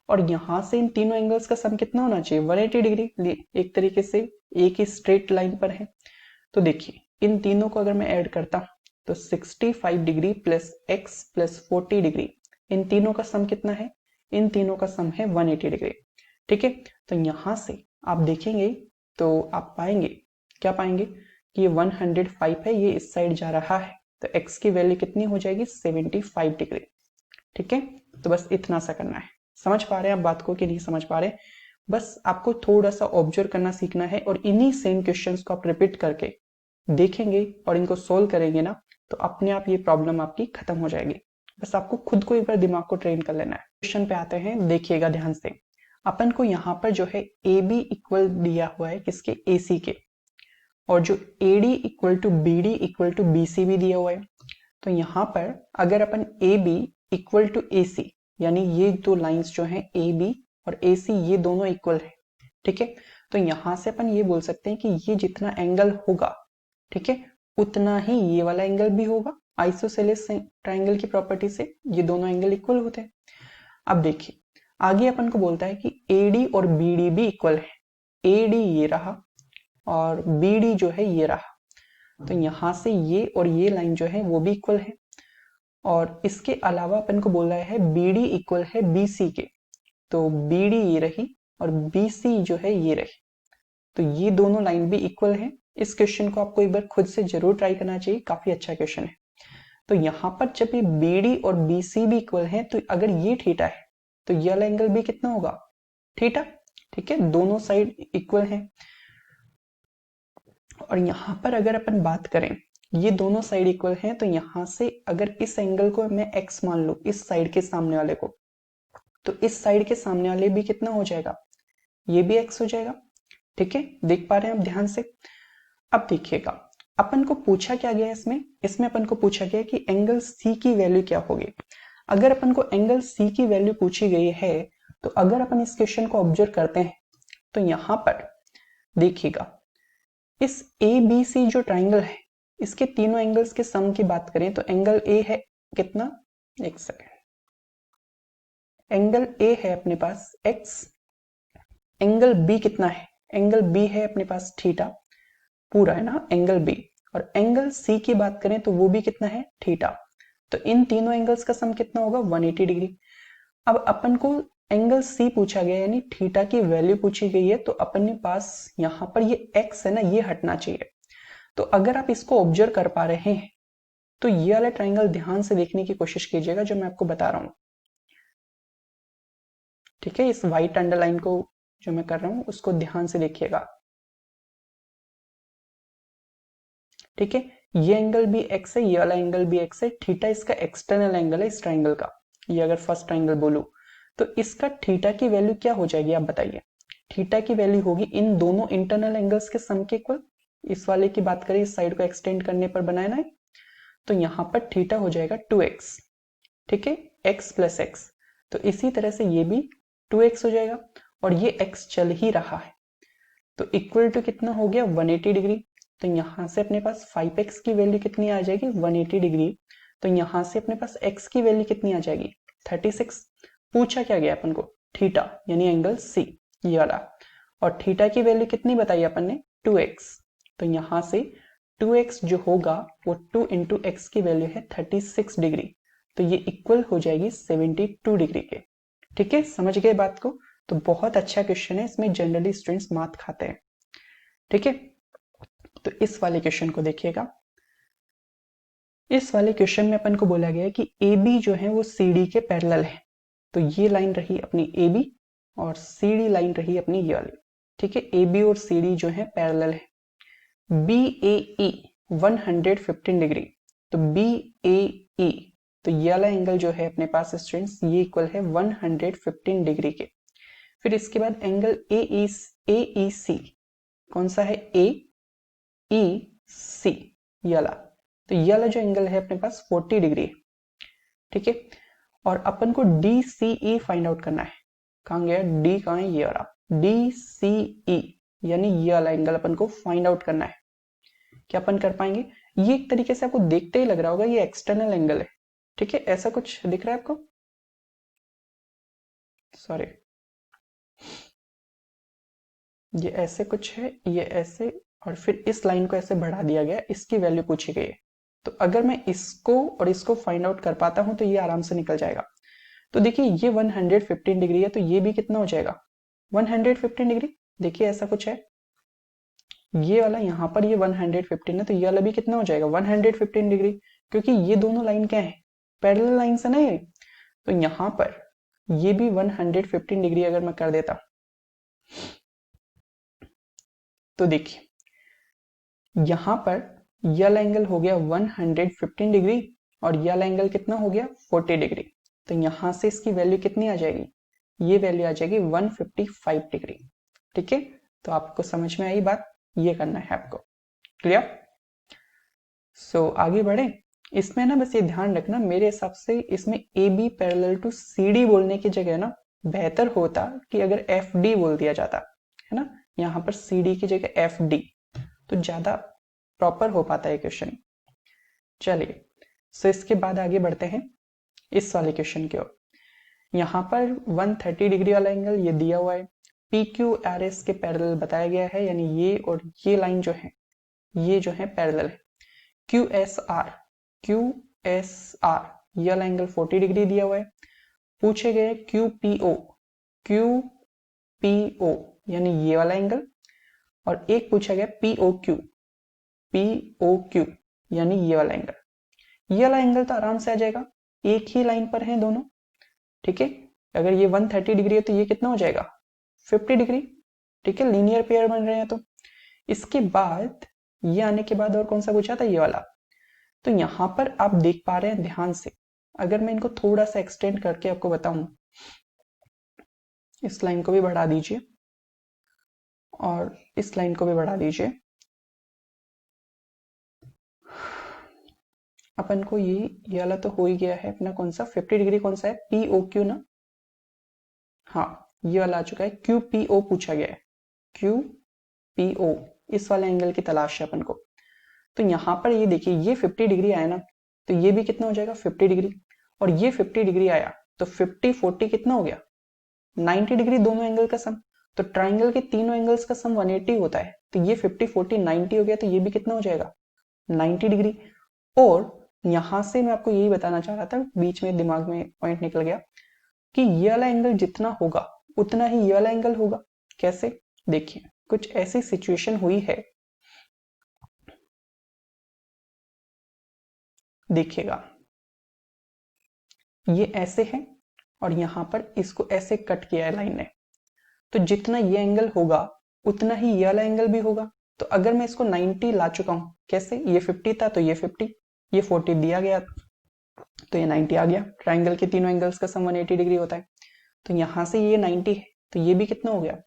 और यहां से इन तीनों एंगल्स का सम कितना होना चाहिए 180 डिग्री, एक तरीके से एक ही स्ट्रेट लाइन पर है। तो देखिए, इन तीनों को अगर मैं ऐड करता हूं तो 65 degree plus x plus 40 degree, इन तीनों का सम कितना है, इन तीनों का सम है 180 डिग्री। ठीक है, तो यहां से आप देखेंगे तो आप पाएंगे, क्या पाएंगे कि ये 105 है, ये इस साइड जा रहा है, तो x की वैल्यू कितनी हो जाएगी 75 डिग्री। ठीक है, तो बस इतना सा करना है। समझ पा रहे हैं आप बात को कि नहीं समझ पा रहे? बस आपको थोड़ा सा ऑब्जर्व करना सीखना है, और इन्हीं सेम क्वेश्चंस को आप रिपीट करके देखेंगे और इनको सोल्व करेंगे ना, तो अपने आप ये प्रॉब्लम आपकी खत्म हो जाएगी। बस आपको खुद को एक बार दिमाग को ट्रेन कर लेना है। क्वेश्चन पे आते हैं, देखिएगा ध्यान से। अपन को यहाँ पर जो है ए बी इक्वल दिया हुआ है किसके, ए सी के, और जो A D equal to B D equal to B C भी दिया हुआ है। तो यहाँ पर अगर अपन A B equal to A C, यानी ये दो लाइंस जो हैं ए बी और ए सी, ये दोनों इक्वल है। ठीक है, तो यहां से अपन ये बोल सकते हैं कि ये जितना एंगल होगा, ठीक है, उतना ही ये वाला एंगल भी होगा। आइसोसेलेस ट्रायंगल की प्रॉपर्टी से ये दोनों एंगल इक्वल होते हैं। अब देखिए, आगे अपन को बोलता है कि AD और BD भी इक्वल है। AD ये रहा और BD जो है ये रहा, तो यहां से ये और ये लाइन जो है वो भी इक्वल है। और इसके अलावा अपन को बोल रहा है BD इक्वल है BC के, तो BD ये रही और BC जो है ये रही, तो ये दोनों लाइन भी इक्वल है। इस क्वेश्चन को आपको एक बार खुद से जरूर ट्राई करना चाहिए, काफी अच्छा क्वेश्चन है। तो यहाँ पर जब ये BD और BC भी इक्वल है, तो अगर ये थीटा है तो ये वाला एंगल भी कितना होगा, थीटा। ठीक है, दोनों साइड इक्वल है। और यहाँ पर अगर अपन बात करें, ये दोनों साइड इक्वल हैं, तो यहाँ से अगर इस एंगल को मैं x मान लूं, इस साइड के सामने वाले को, तो इस साइड के सामने वाले भी कितना हो जाएगा, ये भी x हो जाएगा। ठीक है, देख पा रहे हैं आप ध्यान से? अब देखिएगा, अपन को पूछा क्या गया इसमें अपन को पूछा गया कि एंगल C की वैल्यू क्या होगी। अगर अपन को एंगल C की वैल्यू पूछी गई है, तो अगर अपन इस क्वेश्चन को ऑब्जर्व करते हैं तो यहां पर देखिएगा, इस ए बी सी जो ट्राइंगल है इसके तीनों एंगल्स के सम की बात करें तो एंगल ए है कितना, एक सेकेंड, एंगल ए है अपने पास x, एंगल बी कितना है, एंगल बी है अपने पास थीटा पूरा है ना, एंगल बी, और एंगल सी की बात करें तो वो भी कितना है, थीटा। तो इन तीनों एंगल्स का सम कितना होगा, 180 डिग्री। अब अपन को एंगल सी पूछा गया यानी थीटा की वैल्यू पूछी गई है, तो अपने पास यहां पर ये x है ना, ये हटना चाहिए। तो अगर आप इसको ऑब्जर्व कर पा रहे हैं तो ये वाला ट्राइंगल ध्यान से देखने की कोशिश कीजिएगा जो मैं आपको बता रहा हूं, ठीक है। इस व्हाइट अंडरलाइन को जो मैं कर रहा हूं उसको ध्यान से देखिएगा, ठीक है। ये एंगल भी x है, ये वाला एंगल भी x है, थीटा इसका एक्सटर्नल एंगल है इस ट्राइंगल का, ये अगर फर्स्ट ट्राइंगल बोलूं तो इसका थीटा की वैल्यू क्या हो जाएगी, आप बताइए। थीटा की वैल्यू होगी इन दोनों इंटरनल एंगल्स के सम के इक्वल। इस वाले की बात करें, इस साइड को एक्सटेंड करने पर बनाया ना, तो यहां पर थीटा हो जाएगा 2x, ठीक है, x प्लस एक्स। तो इसी तरह से ये भी 2x हो जाएगा, और ये x चल ही रहा है, तो इक्वल टू कितना हो गया, 180 डिग्री। तो यहां से अपने पास 5x की वैल्यू कितनी आ जाएगी, 180 डिग्री। तो यहां से अपने पास x की वैल्यू कितनी आ जाएगी, 36। पूछा क्या गया अपन को, थीटा यानी एंगल सी ये वाला, और थीटा की वैल्यू कितनी बताई अपन ने, 2x। तो यहां से 2x जो होगा वो 2 इंटू एक्स की वैल्यू है 36 डिग्री, तो ये इक्वल हो जाएगी 72 डिग्री के, ठीक है। समझ गए बात को। तो बहुत अच्छा क्वेश्चन है, इसमें जनरली स्टूडेंट्स मार्क खाते हैं, ठीक है। तो इस वाले क्वेश्चन को देखिएगा, इस वाले क्वेश्चन में अपन को बोला गया है कि ए बी जो है वो सी डी के पैरेलल है। तो ये लाइन रही अपनी ए बी और सी डी लाइन रही अपनी ये वाली, ठीक है। ए बी और सी डी जो है पैरेलल है। बी ए ई 115 डिग्री, तो बी ए ई, तो ये वाला एंगल जो है अपने पास स्टूडेंट्स ये इक्वल है 115 डिग्री के। फिर इसके बाद एंगल ए ई सी, कौन सा है, ए ई सी ये वाला, तो ये वाला जो एंगल है अपने पास 40 डिग्री, ठीक है। और अपन को D C E find out करना है, कहां गया डी, कहां है, ये वाला डी सी ई, यानी ये वाला एंगल अपन को फाइंड आउट करना है। क्या अपन कर पाएंगे, ये एक तरीके से आपको देखते ही लग रहा होगा ये एक्सटर्नल एंगल है, ठीक है। ऐसा कुछ दिख रहा है आपको, सॉरी, ये ऐसे कुछ है, ये ऐसे, और फिर इस लाइन को ऐसे बढ़ा दिया गया, इसकी वैल्यू पूछी गई है। तो अगर मैं इसको और इसको फाइंड आउट कर पाता हूं तो ये आराम से निकल जाएगा। तो देखिए ये 115 डिग्री है, तो ये भी कितना हो जाएगा, 115 डिग्री। देखिए ऐसा कुछ है, ये वाला यहाँ पर ये 115 है, तो ये वाला भी कितना हो जाएगा, 115 डिग्री, क्योंकि ये दोनों लाइन क्या है, पैरेलल लाइन है ना ये। तो यहाँ पर ये भी 115 डिग्री अगर मैं कर देता, तो देखिए यहां पर यह वाला एंगल हो गया 115 डिग्री, और यह वाला एंगल कितना हो गया, 40 डिग्री। तो यहां से इसकी वैल्यू कितनी आ जाएगी, ये वैल्यू आ जाएगी 155 डिग्री, ठीक है। तो आपको समझ में आई बात, ये करना है आपको, क्लियर। सो आगे बढ़े, इसमें ना बस ये ध्यान रखना, मेरे हिसाब से इसमें A B parallel to C D बोलने की जगह ना बेहतर होता कि अगर एफ डी बोल दिया जाता, है ना, यहाँ पर सी डी की जगह एफ डी, तो ज्यादा प्रॉपर हो पाता है क्वेश्चन। चलिए, सो इसके बाद आगे बढ़ते हैं इस वाले क्वेश्चन की ओर। यहाँ पर 130 डिग्री वाला एंगल ये दिया हुआ है, पी क्यू आर एस के पैरेलल बताया गया है, यानी ये और ये लाइन जो है ये जो है पैरेलल है। क्यू एस आर ये वाला एंगल 40 डिग्री दिया हुआ है। पूछे गए क्यू पी ओ यानी ये वाला एंगल, और एक पूछा गया पी ओ क्यू यानी ये वाला एंगल। ये वाला एंगल तो आराम से आ जाएगा, एक ही लाइन पर है दोनों, ठीक है। अगर ये 130 डिग्री है तो ये कितना हो जाएगा, 50 डिग्री, ठीक है, लीनियर पेयर बन रहे हैं। तो इसके बाद ये आने के बाद और कौन सा पूछा था, ये वाला। तो यहां पर आप देख पा रहे हैं ध्यान से, अगर मैं इनको थोड़ा सा एक्सटेंड करके आपको बताऊं, इस लाइन को भी बढ़ा दीजिए और इस लाइन को भी बढ़ा दीजिए, अपन को ये वाला तो हो ही गया है अपना, कौन सा 50 डिग्री, कौन सा है, पी ओ क्यू ना, हाँ ये वाला आ चुका है, क्यू पी ओ पूछा गया है, क्यू पी ओ, इस वाले एंगल की तलाश है अपन को। तो यहाँ पर ये देखिए ये 50 डिग्री आया ना, तो ये भी कितना हो जाएगा 50 डिग्री, और ये 50 डिग्री आया तो 50 40 कितना हो गया 90 डिग्री, दोनों एंगल का सम। तो ट्राइंगल के तीनों एंगल्स का सम 180 होता है, तो ये 50 40 90 हो गया, तो ये भी कितना हो जाएगा 90 डिग्री। और यहां से मैं आपको यही बताना चाह रहा था, बीच में दिमाग में पॉइंट निकल गया कि ये वाला एंगल जितना होगा उतना ही ये वाला एंगल होगा। कैसे, देखिए कुछ ऐसी सिचुएशन हुई है, देखिएगा ये ऐसे है और यहां पर इसको ऐसे कट किया है लाइन ने, तो जितना ये एंगल होगा उतना ही ये वाला एंगल भी होगा। तो अगर मैं इसको 90 ला चुका हूं, कैसे, ये 50 था तो ये 50, ये 40 दिया गया तो ये 90 आ गया। ट्राइंगल के तीनों एंगल्स का सम 180 डिग्री होता है, तो यहां से ये 90 है तो ये भी कितना हो गया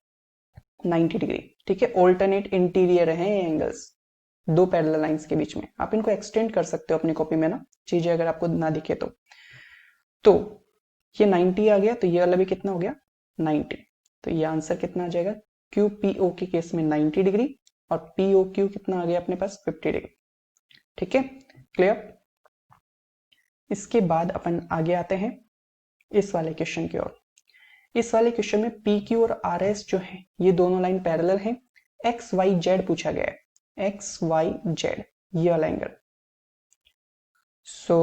90 डिग्री। ठीक है, ऑल्टरनेट इंटीरियर है ये एंगल्स दो पैरेलल लाइंस के बीच में। आप इनको एक्सटेंड कर सकते हो अपनी कॉपी में ना, चीजें अगर आपको ना दिखे तो ये 90 आ गया, तो ये वाला भी कितना हो गया 90। तो ये आंसर कितना आ जाएगा, क्यू पी ओ के केस में 90 डिग्री और पी ओ क्यू कितना आ गया अपने पास 50 डिग्री। ठीक है, क्लियर। इसके बाद अपन आगे आते हैं इस वाले क्वेश्चन की ओर। इस वाले क्वेश्चन में पी क्यू और आर एस जो है ये दोनों लाइन पैरेलल हैं, एक्स वाई जेड पूछा गया है, एक्स वाई जेड ये वाला एंगल। सो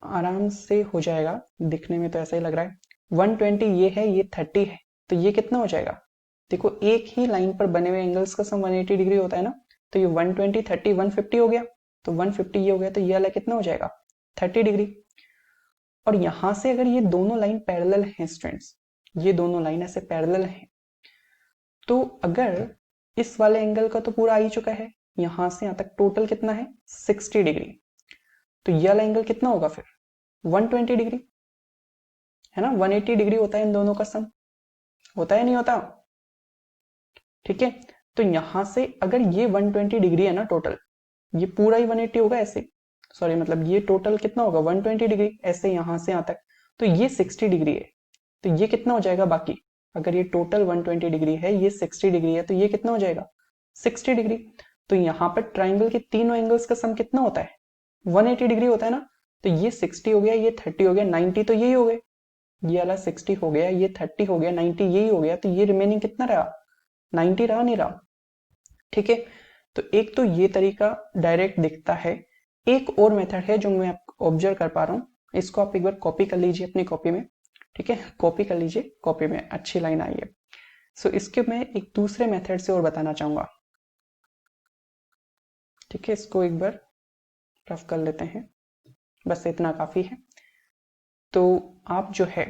आराम से हो जाएगा, दिखने में तो ऐसा ही लग रहा है। 120 ये है, ये 30 है, तो ये कितना हो जाएगा, देखो एक ही लाइन पर बने हुए एंगल्स का सम 180 डिग्री होता है ना, तो ये 120 30 150 हो गया, तो 150 ये हो गया, तो ये वाला कितना हो जाएगा 30 डिग्री। और यहां से अगर ये दोनों लाइन पैरेलल हैं स्टूडेंट्स, ये दोनों लाइन ऐसे पैरेलल हैं, तो अगर इस वाले एंगल का तो पूरा आ ही चुका है, यहां से यहां तक टोटल कितना है 60 डिग्री, तो ये वाला एंगल कितना होगा फिर 120 डिग्री, है ना। 180 डिग्री होता है इन दोनों का सम, होता है नहीं होता। ठीक है, तो यहां से अगर ये 120 डिग्री है ना टोटल, ये पूरा ही 180 होगा ऐसे, सॉरी मतलब ये टोटल कितना होगा 120 डिग्री ऐसे यहां से यहां तक, तो ये 60 डिग्री है, तो ये कितना हो जाएगा बाकी, अगर ये टोटल 120 डिग्री है, ये 60 डिग्री है, तो ये कितना हो जाएगा 60 डिग्री। तो यहाँ पर ट्राइंगल के तीनों एंगल्स का सम कितना होता है 180 डिग्री होता है ना, तो ये 60 हो गया, ये 30 हो गया, 90 तो यही हो गए, ये वाला 60 हो गया, ये 30 हो गया, 90 यही हो गया, तो ये रिमेनिंग कितना रहा 90 रहा नहीं रहा। ठीक है, तो एक तो ये तरीका डायरेक्ट दिखता है, एक और मेथड है जो मैं ऑब्जर्व कर पा रहा हूँ, इसको आप एक बार कॉपी कर लीजिए अपनी कॉपी में। ठीक है, कॉपी कर लीजिए, कॉपी में अच्छी लाइन आई है। सो इसके मैं एक दूसरे मेथड से और बताना चाहूंगा। ठीक है, इसको एक बार रफ कर लेते हैं, बस इतना काफी है। तो आप जो है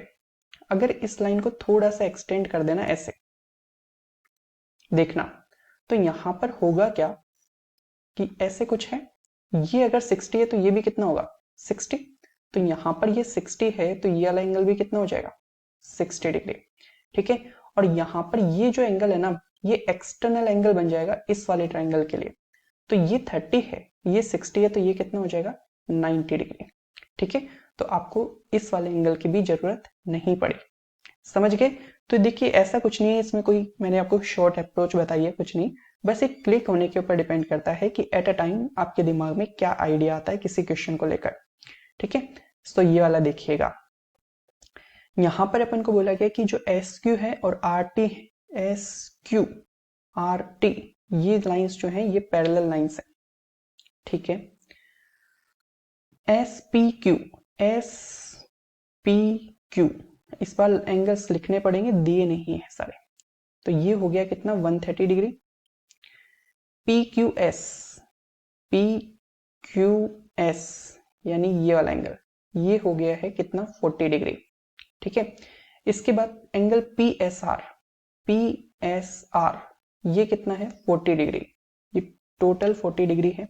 अगर इस लाइन को थोड़ा सा एक्सटेंड कर देना ऐसे, देखना तो यहां पर होगा क्या कि ऐसे कुछ है, ये अगर 60 है तो ये भी कितना होगा 60, तो यहां पर ये 60 है तो ये वाला एंगल भी कितना हो जाएगा 60 डिग्री। ठीक है, और यहां पर ये जो एंगल है ना, ये एक्सटर्नल एंगल बन जाएगा इस वाले ट्राइंगल के लिए, तो ये 30 है, ये 60 है, तो ये कितना हो जाएगा 90 डिग्री। ठीक है, तो आपको इस वाले एंगल की भी जरूरत नहीं पड़ी, समझ गए। तो देखिए ऐसा कुछ नहीं है इसमें, कोई मैंने आपको शॉर्ट अप्रोच बताई है कुछ नहीं, बस एक क्लिक होने के ऊपर डिपेंड करता है कि एट अ टाइम आपके दिमाग में क्या आइडिया आता है किसी क्वेश्चन को लेकर। ठीक है, तो ये वाला देखिएगा, यहां पर अपन को बोला गया कि जो एस क्यू है और R T, S Q R T ये लाइंस जो है ये पैरेलल लाइंस है। ठीक है, S P Q, S P Q, इस बार एंगल्स लिखने पड़ेंगे, दिए नहीं है सारे, तो ये हो गया कितना 130 degree. P Q S, P Q S यानी ये वाला एंगल, ये हो गया है कितना 40 डिग्री। ठीक है, इसके बाद angle P S R, P S R ये कितना है 40 डिग्री, ये टोटल 40 डिग्री है।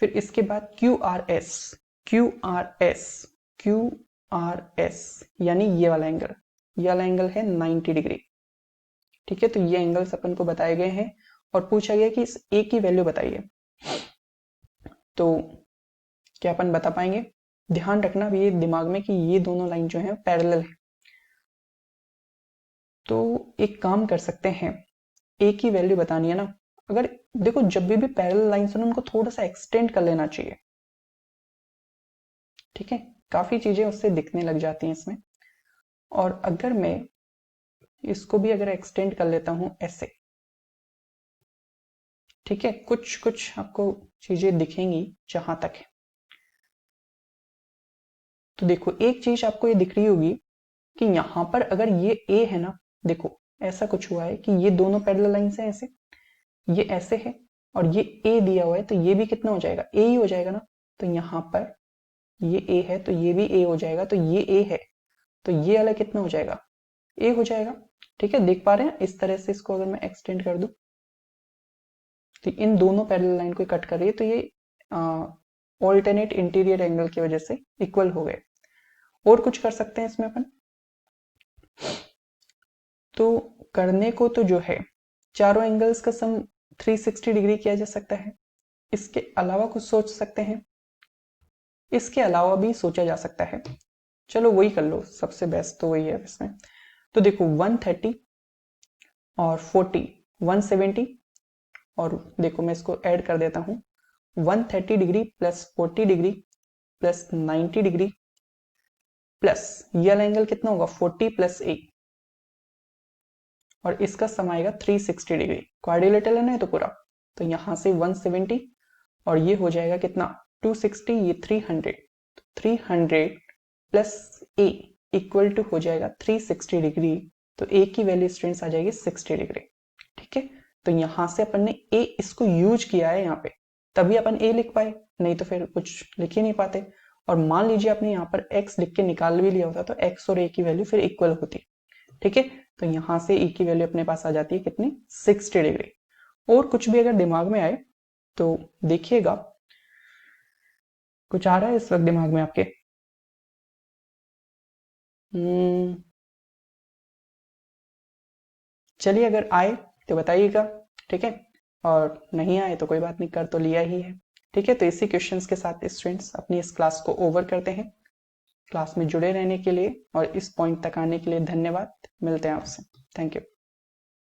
फिर इसके बाद Q R S, Q R S, Q R S यानी ये वाला एंगल, ये वाला एंगल है 90 डिग्री। ठीक है, तो ये एंगल्स अपन को बताए गए हैं और पूछा गया कि इस ए की वैल्यू बताइए, तो क्या अपन बता पाएंगे। ध्यान रखना भी ये दिमाग में कि ये दोनों लाइन जो है पैरेलल है, तो एक काम कर सकते हैं, ए की वैल्यू बतानी है ना, अगर देखो जब भी पैरेलल लाइंस है उनको थोड़ा सा एक्सटेंड कर लेना चाहिए, ठीक है, काफी चीजें उससे दिखने लग जाती हैं इसमें। और अगर मैं इसको भी अगर एक्सटेंड कर लेता हूं ऐसे, ठीक है, कुछ कुछ आपको चीजें दिखेंगी जहां तक है। तो देखो एक चीज आपको ये दिख रही होगी कि यहां पर अगर ये ए है ना, देखो ऐसा कुछ हुआ है कि ये दोनों पैरेलल लाइंस हैं ऐसे, ये ऐसे है और ये ए दिया हुआ है, तो ये भी कितना हो जाएगा, ए ही हो जाएगा ना। तो यहाँ पर ये ए है तो ये भी ए हो जाएगा, तो ये ए है तो ये वाला कितना हो जाएगा, ए हो जाएगा। ठीक है, देख पा रहे हैं, इस तरह से इसको अगर मैं एक्सटेंड कर दूं तो इन दोनों पैरेलल लाइन को कट कर रही है, तो ये ऑल्टरनेट इंटीरियर एंगल की वजह से इक्वल हो गए। और कुछ कर सकते हैं इसमें अपन, तो करने को तो जो है चारों एंगल्स का सम 360 डिग्री किया जा सकता है। इसके अलावा कुछ सोच सकते हैं, इसके अलावा भी सोचा जा सकता है, चलो वही कर लो, सबसे बेस्ट तो वही है इसमें। तो देखो 130 और 40 170, और देखो मैं इसको ऐड कर देता हूं, 130 degree plus 40 degree plus 90 degree plus ये वाला एंगल कितना होगा 40 प्लस ए, और इसका सम आएगा 360 डिग्री। क्वाड्रिलेटरल है ना तो पूरा, तो यहां से 170 और ये हो जाएगा कितना 260, ये 300, 300 प्लस ए इक्वल टू हो जाएगा 360 डिग्री। तो ए की वैल्यू स्टूडेंट्स आ जाएगी 60 डिग्री। ठीक है, तो यहां से अपन ने ए इसको यूज किया है यहाँ पे, तभी अपन ए लिख पाए, नहीं तो फिर कुछ लिख ही नहीं पाते। और मान लीजिए आपने यहाँ पर x लिख के निकाल भी लिया होता तो x और a की वैल्यू फिर इक्वल होती। ठीक है, तो यहां से e की वैल्यू अपने पास आ जाती है कितनी 60 डिग्री। और कुछ भी अगर दिमाग में आए तो देखिएगा, कुछ आ रहा है इस वक्त दिमाग में आपके? चलिए अगर आए तो बताइएगा, ठीक है, और नहीं आए तो कोई बात नहीं, कर तो लिया ही है। ठीक है, तो इसी क्वेश्चंस के साथ स्टूडेंट्स अपनी इस क्लास को ओवर करते हैं। क्लास में जुड़े रहने के लिए और इस पॉइंट तक आने के लिए धन्यवाद। मिलते हैं आपसे, थैंक यू।